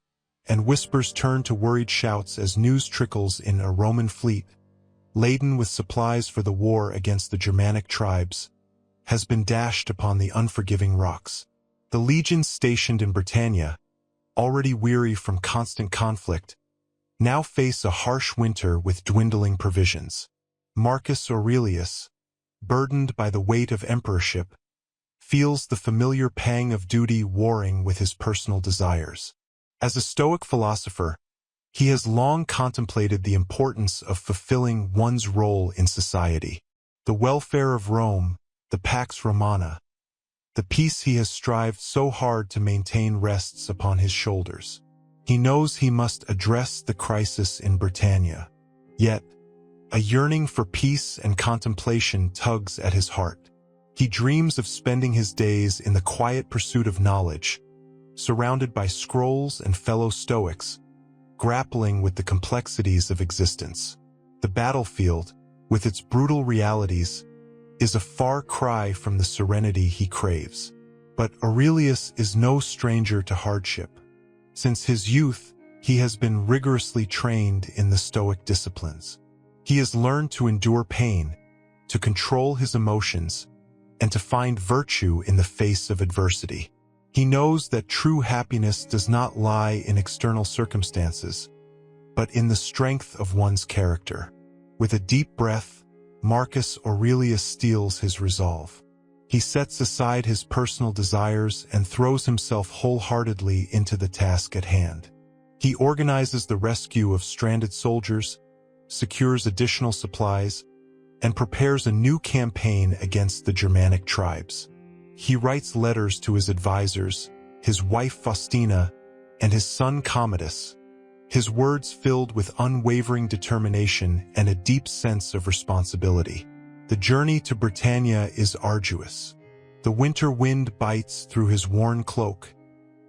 and whispers turn to worried shouts as news trickles in a Roman fleet, laden with supplies for the war against the Germanic tribes, has been dashed upon the unforgiving rocks. The legions stationed in Britannia, already weary from constant conflict, now face a harsh winter with dwindling provisions. Marcus Aurelius, burdened by the weight of emperorship, feels the familiar pang of duty warring with his personal desires. As a Stoic philosopher, he has long contemplated the importance of fulfilling one's role in society. The welfare of Rome, the Pax Romana, the peace he has strived so hard to maintain rests upon his shoulders. He knows he must address the crisis in Britannia. Yet, a yearning for peace and contemplation tugs at his heart. He dreams of spending his days in the quiet pursuit of knowledge, surrounded by scrolls and fellow Stoics, grappling with the complexities of existence. The battlefield, with its brutal realities, is a far cry from the serenity he craves. But Aurelius is no stranger to hardship. Since his youth, he has been rigorously trained in the Stoic disciplines. He has learned to endure pain, to control his emotions, and to find virtue in the face of adversity. He knows that true happiness does not lie in external circumstances, but in the strength of one's character. With a deep breath, Marcus Aurelius steels his resolve. He sets aside his personal desires and throws himself wholeheartedly into the task at hand. He organizes the rescue of stranded soldiers, secures additional supplies, and prepares a new campaign against the Germanic tribes. He writes letters to his advisors, his wife Faustina, and his son Commodus, his words filled with unwavering determination and a deep sense of responsibility. The journey to Britannia is arduous. The winter wind bites through his worn cloak,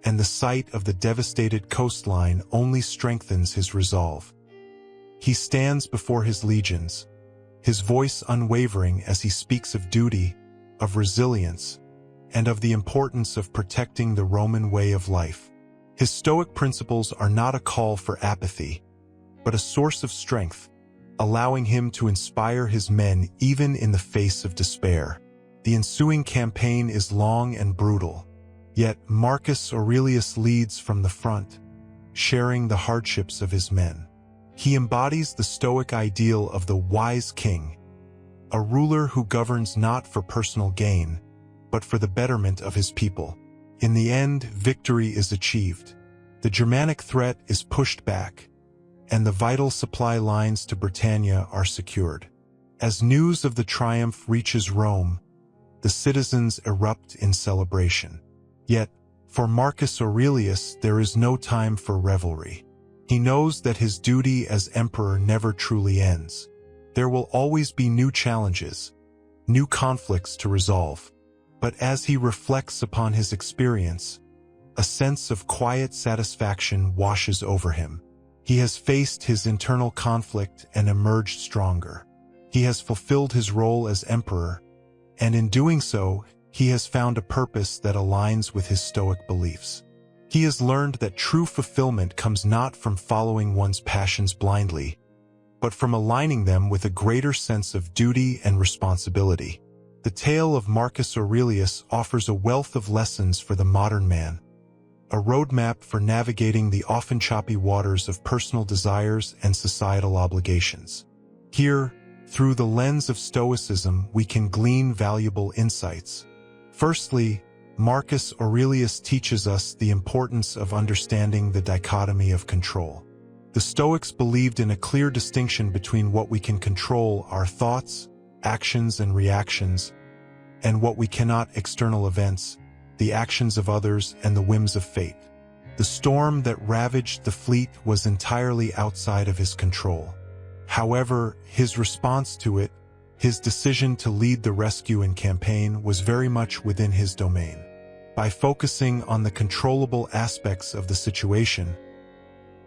and the sight of the devastated coastline only strengthens his resolve. He stands before his legions, his voice unwavering as he speaks of duty, of resilience, and of the importance of protecting the Roman way of life. His Stoic principles are not a call for apathy, but a source of strength, allowing him to inspire his men even in the face of despair. The ensuing campaign is long and brutal, yet Marcus Aurelius leads from the front, sharing the hardships of his men. He embodies the Stoic ideal of the wise king, a ruler who governs not for personal gain, but for the betterment of his people. In the end, victory is achieved. The Germanic threat is pushed back, and the vital supply lines to Britannia are secured. As news of the triumph reaches Rome, the citizens erupt in celebration. Yet, for Marcus Aurelius, there is no time for revelry. He knows that his duty as emperor never truly ends. There will always be new challenges, new conflicts to resolve. But as he reflects upon his experience, a sense of quiet satisfaction washes over him. He has faced his internal conflict and emerged stronger. He has fulfilled his role as emperor, and in doing so, he has found a purpose that aligns with his Stoic beliefs. He has learned that true fulfillment comes not from following one's passions blindly, but from aligning them with a greater sense of duty and responsibility. The tale of Marcus Aurelius offers a wealth of lessons for the modern man, a roadmap for navigating the often choppy waters of personal desires and societal obligations. Here, through the lens of Stoicism, we can glean valuable insights. Firstly, Marcus Aurelius teaches us the importance of understanding the dichotomy of control. The Stoics believed in a clear distinction between what we can control, our thoughts, actions, and reactions, and what we cannot, external events, the actions of others, and the whims of fate. The storm that ravaged the fleet was entirely outside of his control. However, his response to it, his decision to lead the rescue and campaign, was very much within his domain. By focusing on the controllable aspects of the situation,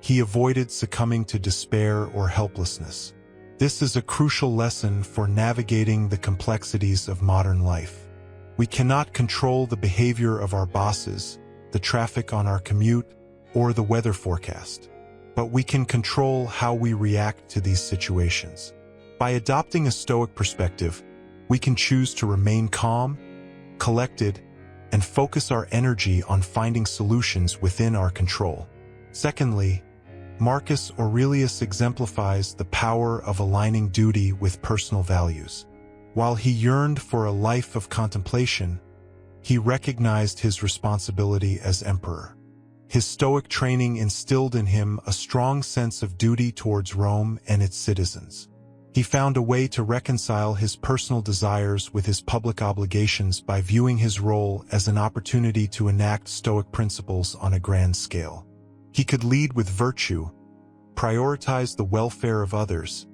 he avoided succumbing to despair or helplessness. This is a crucial lesson for navigating the complexities of modern life. We cannot control the behavior of our bosses, the traffic on our commute, or the weather forecast. But we can control how we react to these situations. By adopting a Stoic perspective, we can choose to remain calm, collected, and focus our energy on finding solutions within our control. Secondly, Marcus Aurelius exemplifies the power of aligning duty with personal values. While he yearned for a life of contemplation, he recognized his responsibility as emperor. His Stoic training instilled in him a strong sense of duty towards Rome and its citizens. He found a way to reconcile his personal desires with his public obligations by viewing his role as an opportunity to enact Stoic principles on a grand scale. He could lead with virtue, prioritize the welfare of others,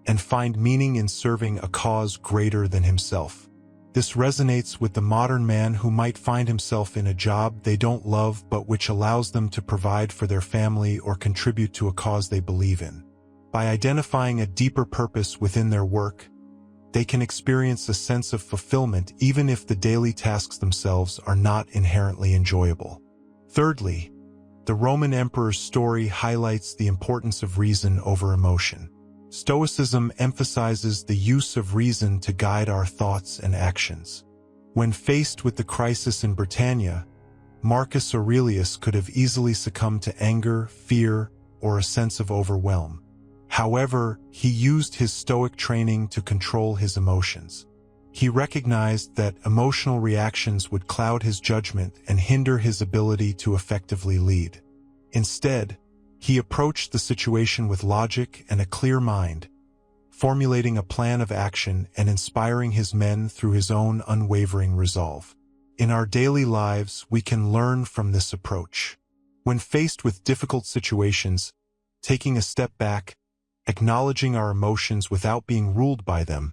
and find meaning in serving a cause greater than himself. This resonates with the modern man who might find himself in a job they don't love but which allows them to provide for their family or contribute to a cause they believe in. By identifying a deeper purpose within their work, they can experience a sense of fulfillment even if the daily tasks themselves are not inherently enjoyable. Thirdly, the Roman emperor's story highlights the importance of reason over emotion. Stoicism emphasizes the use of reason to guide our thoughts and actions. When faced with the crisis in Britannia, Marcus Aurelius could have easily succumbed to anger, fear, or a sense of overwhelm. However, he used his Stoic training to control his emotions. He recognized that emotional reactions would cloud his judgment and hinder his ability to effectively lead. Instead, he approached the situation with logic and a clear mind, formulating a plan of action and inspiring his men through his own unwavering resolve. In our daily lives, we can learn from this approach. When faced with difficult situations, taking a step back, acknowledging our emotions without being ruled by them,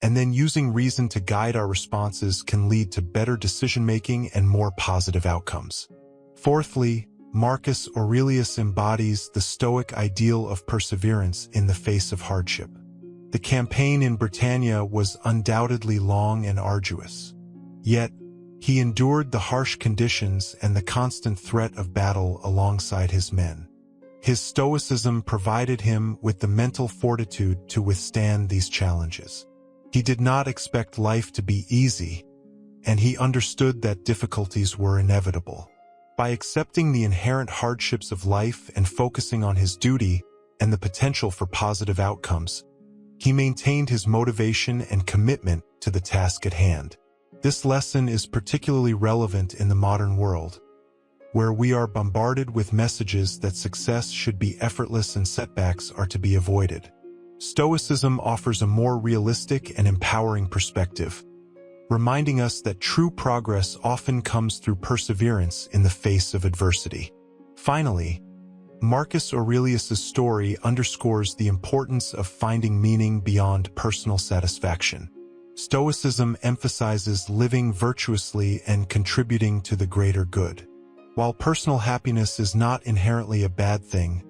and then using reason to guide our responses can lead to better decision-making and more positive outcomes. Fourthly, Marcus Aurelius embodies the Stoic ideal of perseverance in the face of hardship. The campaign in Britannia was undoubtedly long and arduous. Yet, he endured the harsh conditions and the constant threat of battle alongside his men. His stoicism provided him with the mental fortitude to withstand these challenges. He did not expect life to be easy, and he understood that difficulties were inevitable. By accepting the inherent hardships of life and focusing on his duty and the potential for positive outcomes, he maintained his motivation and commitment to the task at hand. This lesson is particularly relevant in the modern world, where we are bombarded with messages that success should be effortless and setbacks are to be avoided. Stoicism offers a more realistic and empowering perspective, reminding us that true progress often comes through perseverance in the face of adversity. Finally, Marcus Aurelius's story underscores the importance of finding meaning beyond personal satisfaction. Stoicism emphasizes living virtuously and contributing to the greater good. While personal happiness is not inherently a bad thing,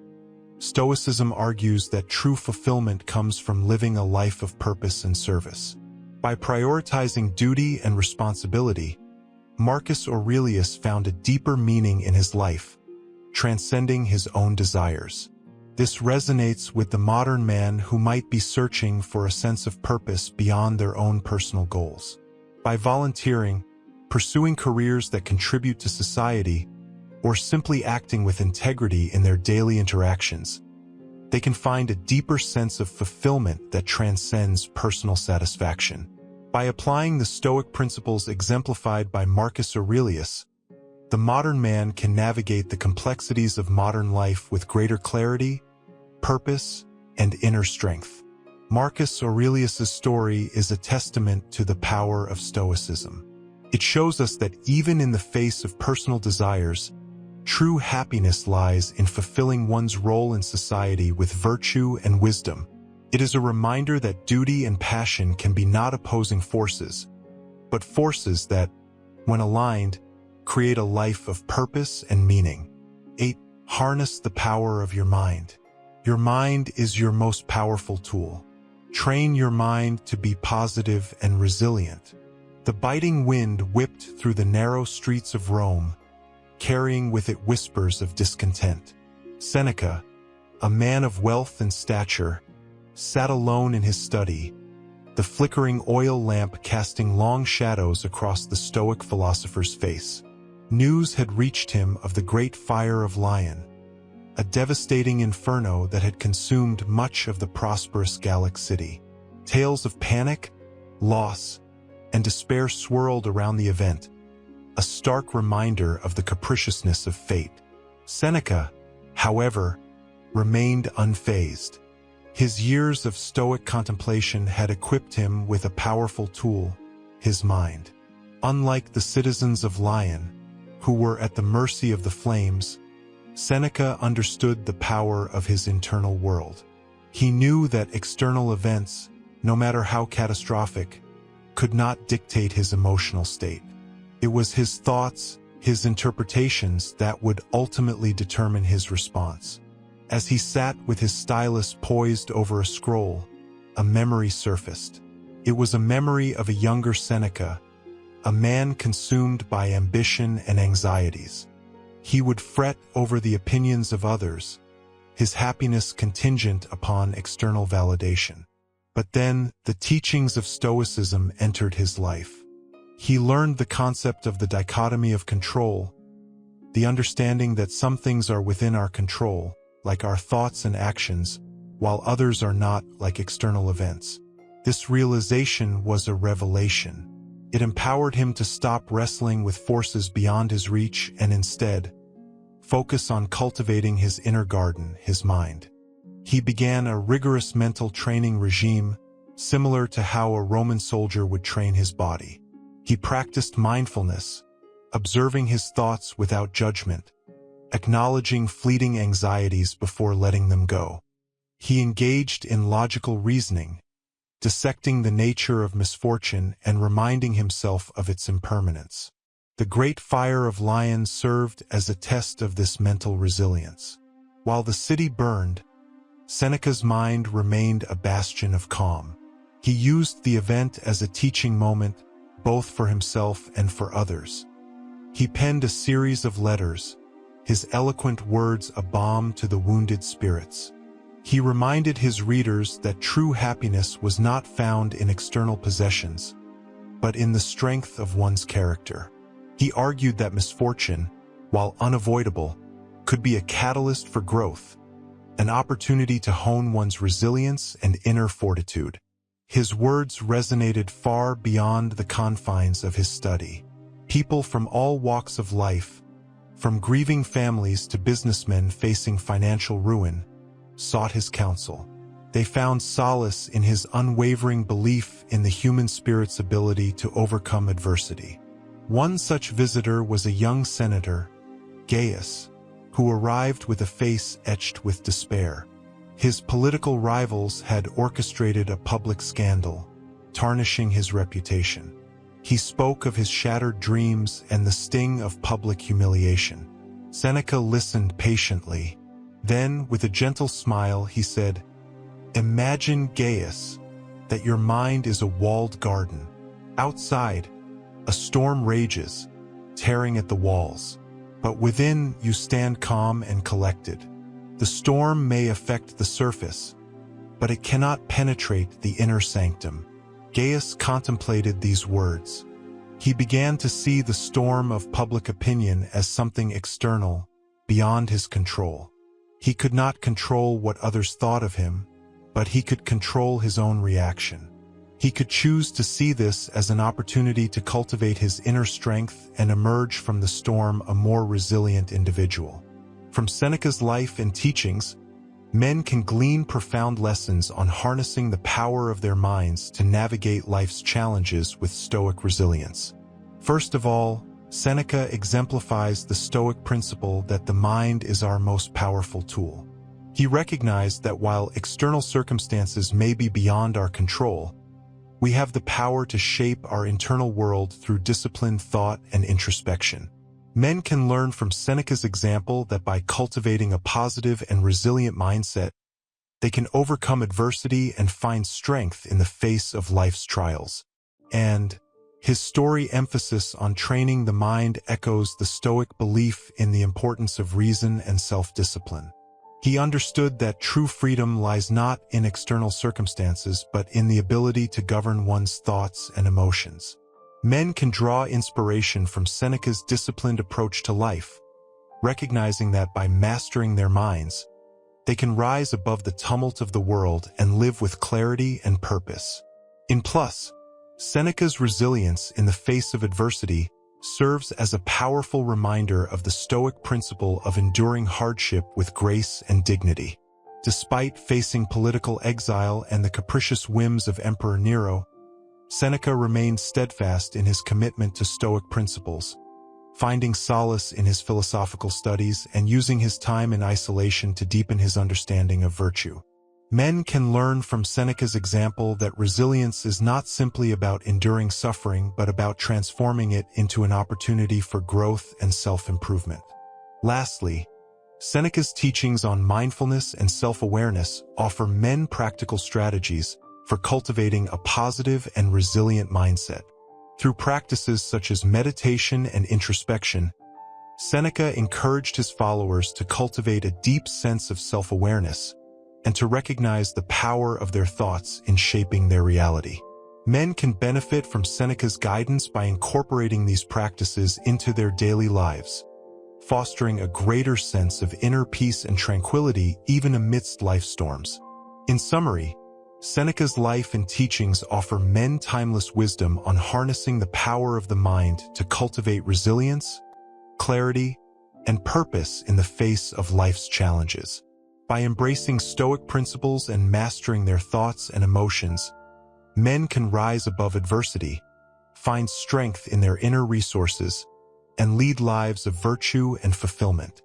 Stoicism argues that true fulfillment comes from living a life of purpose and service. By prioritizing duty and responsibility, Marcus Aurelius found a deeper meaning in his life, transcending his own desires. This resonates with the modern man who might be searching for a sense of purpose beyond their own personal goals. By volunteering, pursuing careers that contribute to society, or simply acting with integrity in their daily interactions, they can find a deeper sense of fulfillment that transcends personal satisfaction. By applying the Stoic principles exemplified by Marcus Aurelius, the modern man can navigate the complexities of modern life with greater clarity, purpose, and inner strength. Marcus Aurelius's story is a testament to the power of Stoicism. It shows us that even in the face of personal desires, true happiness lies in fulfilling one's role in society with virtue and wisdom. It is a reminder that duty and passion can be not opposing forces, but forces that, when aligned, create a life of purpose and meaning. 8. Harness the power of your mind. Your mind is your most powerful tool. Train your mind to be positive and resilient. The biting wind whipped through the narrow streets of Rome, carrying with it whispers of discontent. Seneca, a man of wealth and stature, sat alone in his study, the flickering oil lamp casting long shadows across the Stoic philosopher's face. News had reached him of the great fire of Lyon, a devastating inferno that had consumed much of the prosperous Gallic city. Tales of panic, loss, and despair swirled around the event, a stark reminder of the capriciousness of fate. Seneca, however, remained unfazed. His years of Stoic contemplation had equipped him with a powerful tool, his mind. Unlike the citizens of Lyon, who were at the mercy of the flames, Seneca understood the power of his internal world. He knew that external events, no matter how catastrophic, could not dictate his emotional state. It was his thoughts, his interpretations that would ultimately determine his response. As he sat with his stylus poised over a scroll, a memory surfaced. It was a memory of a younger Seneca, a man consumed by ambition and anxieties. He would fret over the opinions of others, his happiness contingent upon external validation. But then the teachings of Stoicism entered his life. He learned the concept of the dichotomy of control, the understanding that some things are within our control, like our thoughts and actions, while others are not, like external events. This realization was a revelation. It empowered him to stop wrestling with forces beyond his reach and instead focus on cultivating his inner garden, his mind. He began a rigorous mental training regime, similar to how a Roman soldier would train his body. He practiced mindfulness, observing his thoughts without judgment, acknowledging fleeting anxieties before letting them go. He engaged in logical reasoning, dissecting the nature of misfortune and reminding himself of its impermanence. The Great Fire of Lions served as a test of this mental resilience. While the city burned, Seneca's mind remained a bastion of calm. He used the event as a teaching moment, both for himself and for others. He penned a series of letters, his eloquent words a balm to the wounded spirits. He reminded his readers that true happiness was not found in external possessions, but in the strength of one's character. He argued that misfortune, while unavoidable, could be a catalyst for growth, an opportunity to hone one's resilience and inner fortitude. His words resonated far beyond the confines of his study. People from all walks of life, from grieving families to businessmen facing financial ruin, sought his counsel. They found solace in his unwavering belief in the human spirit's ability to overcome adversity. One such visitor was a young senator, Gaius, who arrived with a face etched with despair. His political rivals had orchestrated a public scandal, tarnishing his reputation. He spoke of his shattered dreams and the sting of public humiliation. Seneca listened patiently. Then, with a gentle smile, he said, "Imagine, Gaius, that your mind is a walled garden. Outside, a storm rages, tearing at the walls. But within, you stand calm and collected. The storm may affect the surface, but it cannot penetrate the inner sanctum." Gaius contemplated these words. He began to see the storm of public opinion as something external, beyond his control. He could not control what others thought of him, but he could control his own reaction. He could choose to see this as an opportunity to cultivate his inner strength and emerge from the storm a more resilient individual. From Seneca's life and teachings, men can glean profound lessons on harnessing the power of their minds to navigate life's challenges with stoic resilience. First of all, Seneca exemplifies the Stoic principle that the mind is our most powerful tool. He recognized that while external circumstances may be beyond our control, we have the power to shape our internal world through disciplined thought and introspection. Men can learn from Seneca's example that by cultivating a positive and resilient mindset, they can overcome adversity and find strength in the face of life's trials. And his story emphasis on training the mind echoes the Stoic belief in the importance of reason and self-discipline. He understood that true freedom lies not in external circumstances, but in the ability to govern one's thoughts and emotions. Men can draw inspiration from Seneca's disciplined approach to life, recognizing that by mastering their minds, they can rise above the tumult of the world and live with clarity and purpose. In plus, Seneca's resilience in the face of adversity serves as a powerful reminder of the Stoic principle of enduring hardship with grace and dignity. Despite facing political exile and the capricious whims of Emperor Nero, Seneca remained steadfast in his commitment to Stoic principles, finding solace in his philosophical studies and using his time in isolation to deepen his understanding of virtue. Men can learn from Seneca's example that resilience is not simply about enduring suffering, but about transforming it into an opportunity for growth and self-improvement. Lastly, Seneca's teachings on mindfulness and self-awareness offer men practical strategies for cultivating a positive and resilient mindset. Through practices such as meditation and introspection, Seneca encouraged his followers to cultivate a deep sense of self-awareness and to recognize the power of their thoughts in shaping their reality. Men can benefit from Seneca's guidance by incorporating these practices into their daily lives, fostering a greater sense of inner peace and tranquility even amidst life storms. In summary, Seneca's life and teachings offer men timeless wisdom on harnessing the power of the mind to cultivate resilience, clarity, and purpose in the face of life's challenges. By embracing Stoic principles and mastering their thoughts and emotions, men can rise above adversity, find strength in their inner resources, and lead lives of virtue and fulfillment.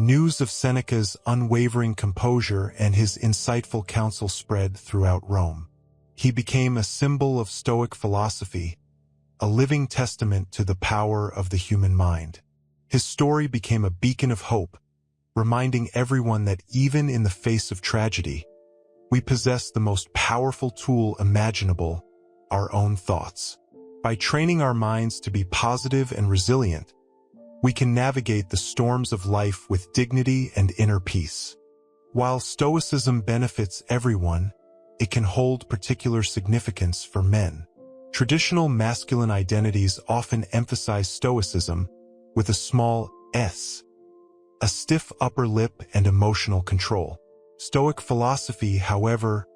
News of Seneca's unwavering composure and his insightful counsel spread throughout Rome. He became a symbol of Stoic philosophy, a living testament to the power of the human mind. His story became a beacon of hope, reminding everyone that even in the face of tragedy, we possess the most powerful tool imaginable, our own thoughts. By training our minds to be positive and resilient, we can navigate the storms of life with dignity and inner peace. While Stoicism benefits everyone, it can hold particular significance for men. Traditional masculine identities often emphasize Stoicism with a small s, a stiff upper lip and emotional control. Stoic philosophy, however,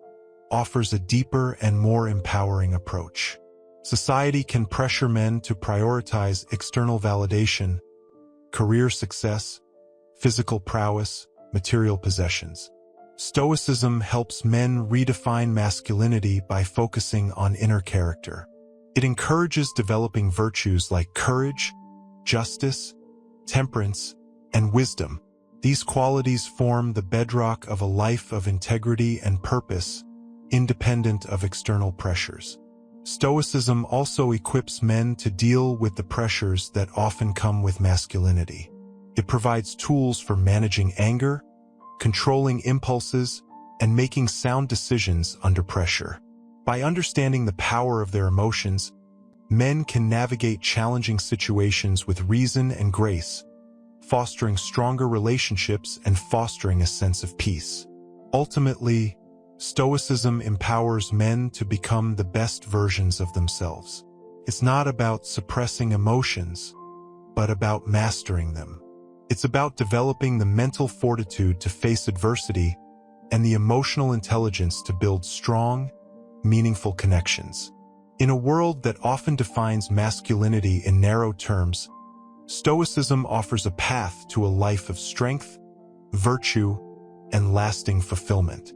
offers a deeper and more empowering approach. Society can pressure men to prioritize external validation, career success, physical prowess, material possessions. Stoicism helps men redefine masculinity by focusing on inner character. It encourages developing virtues like courage, justice, temperance, and wisdom. These qualities form the bedrock of a life of integrity and purpose, independent of external pressures. Stoicism also equips men to deal with the pressures that often come with masculinity. It provides tools for managing anger, controlling impulses, and making sound decisions under pressure. By understanding the power of their emotions, men can navigate challenging situations with reason and grace, fostering stronger relationships and fostering a sense of peace. Ultimately, Stoicism empowers men to become the best versions of themselves. It's not about suppressing emotions, but about mastering them. It's about developing the mental fortitude to face adversity and the emotional intelligence to build strong, meaningful connections. In a world that often defines masculinity in narrow terms, Stoicism offers a path to a life of strength, virtue, and lasting fulfillment.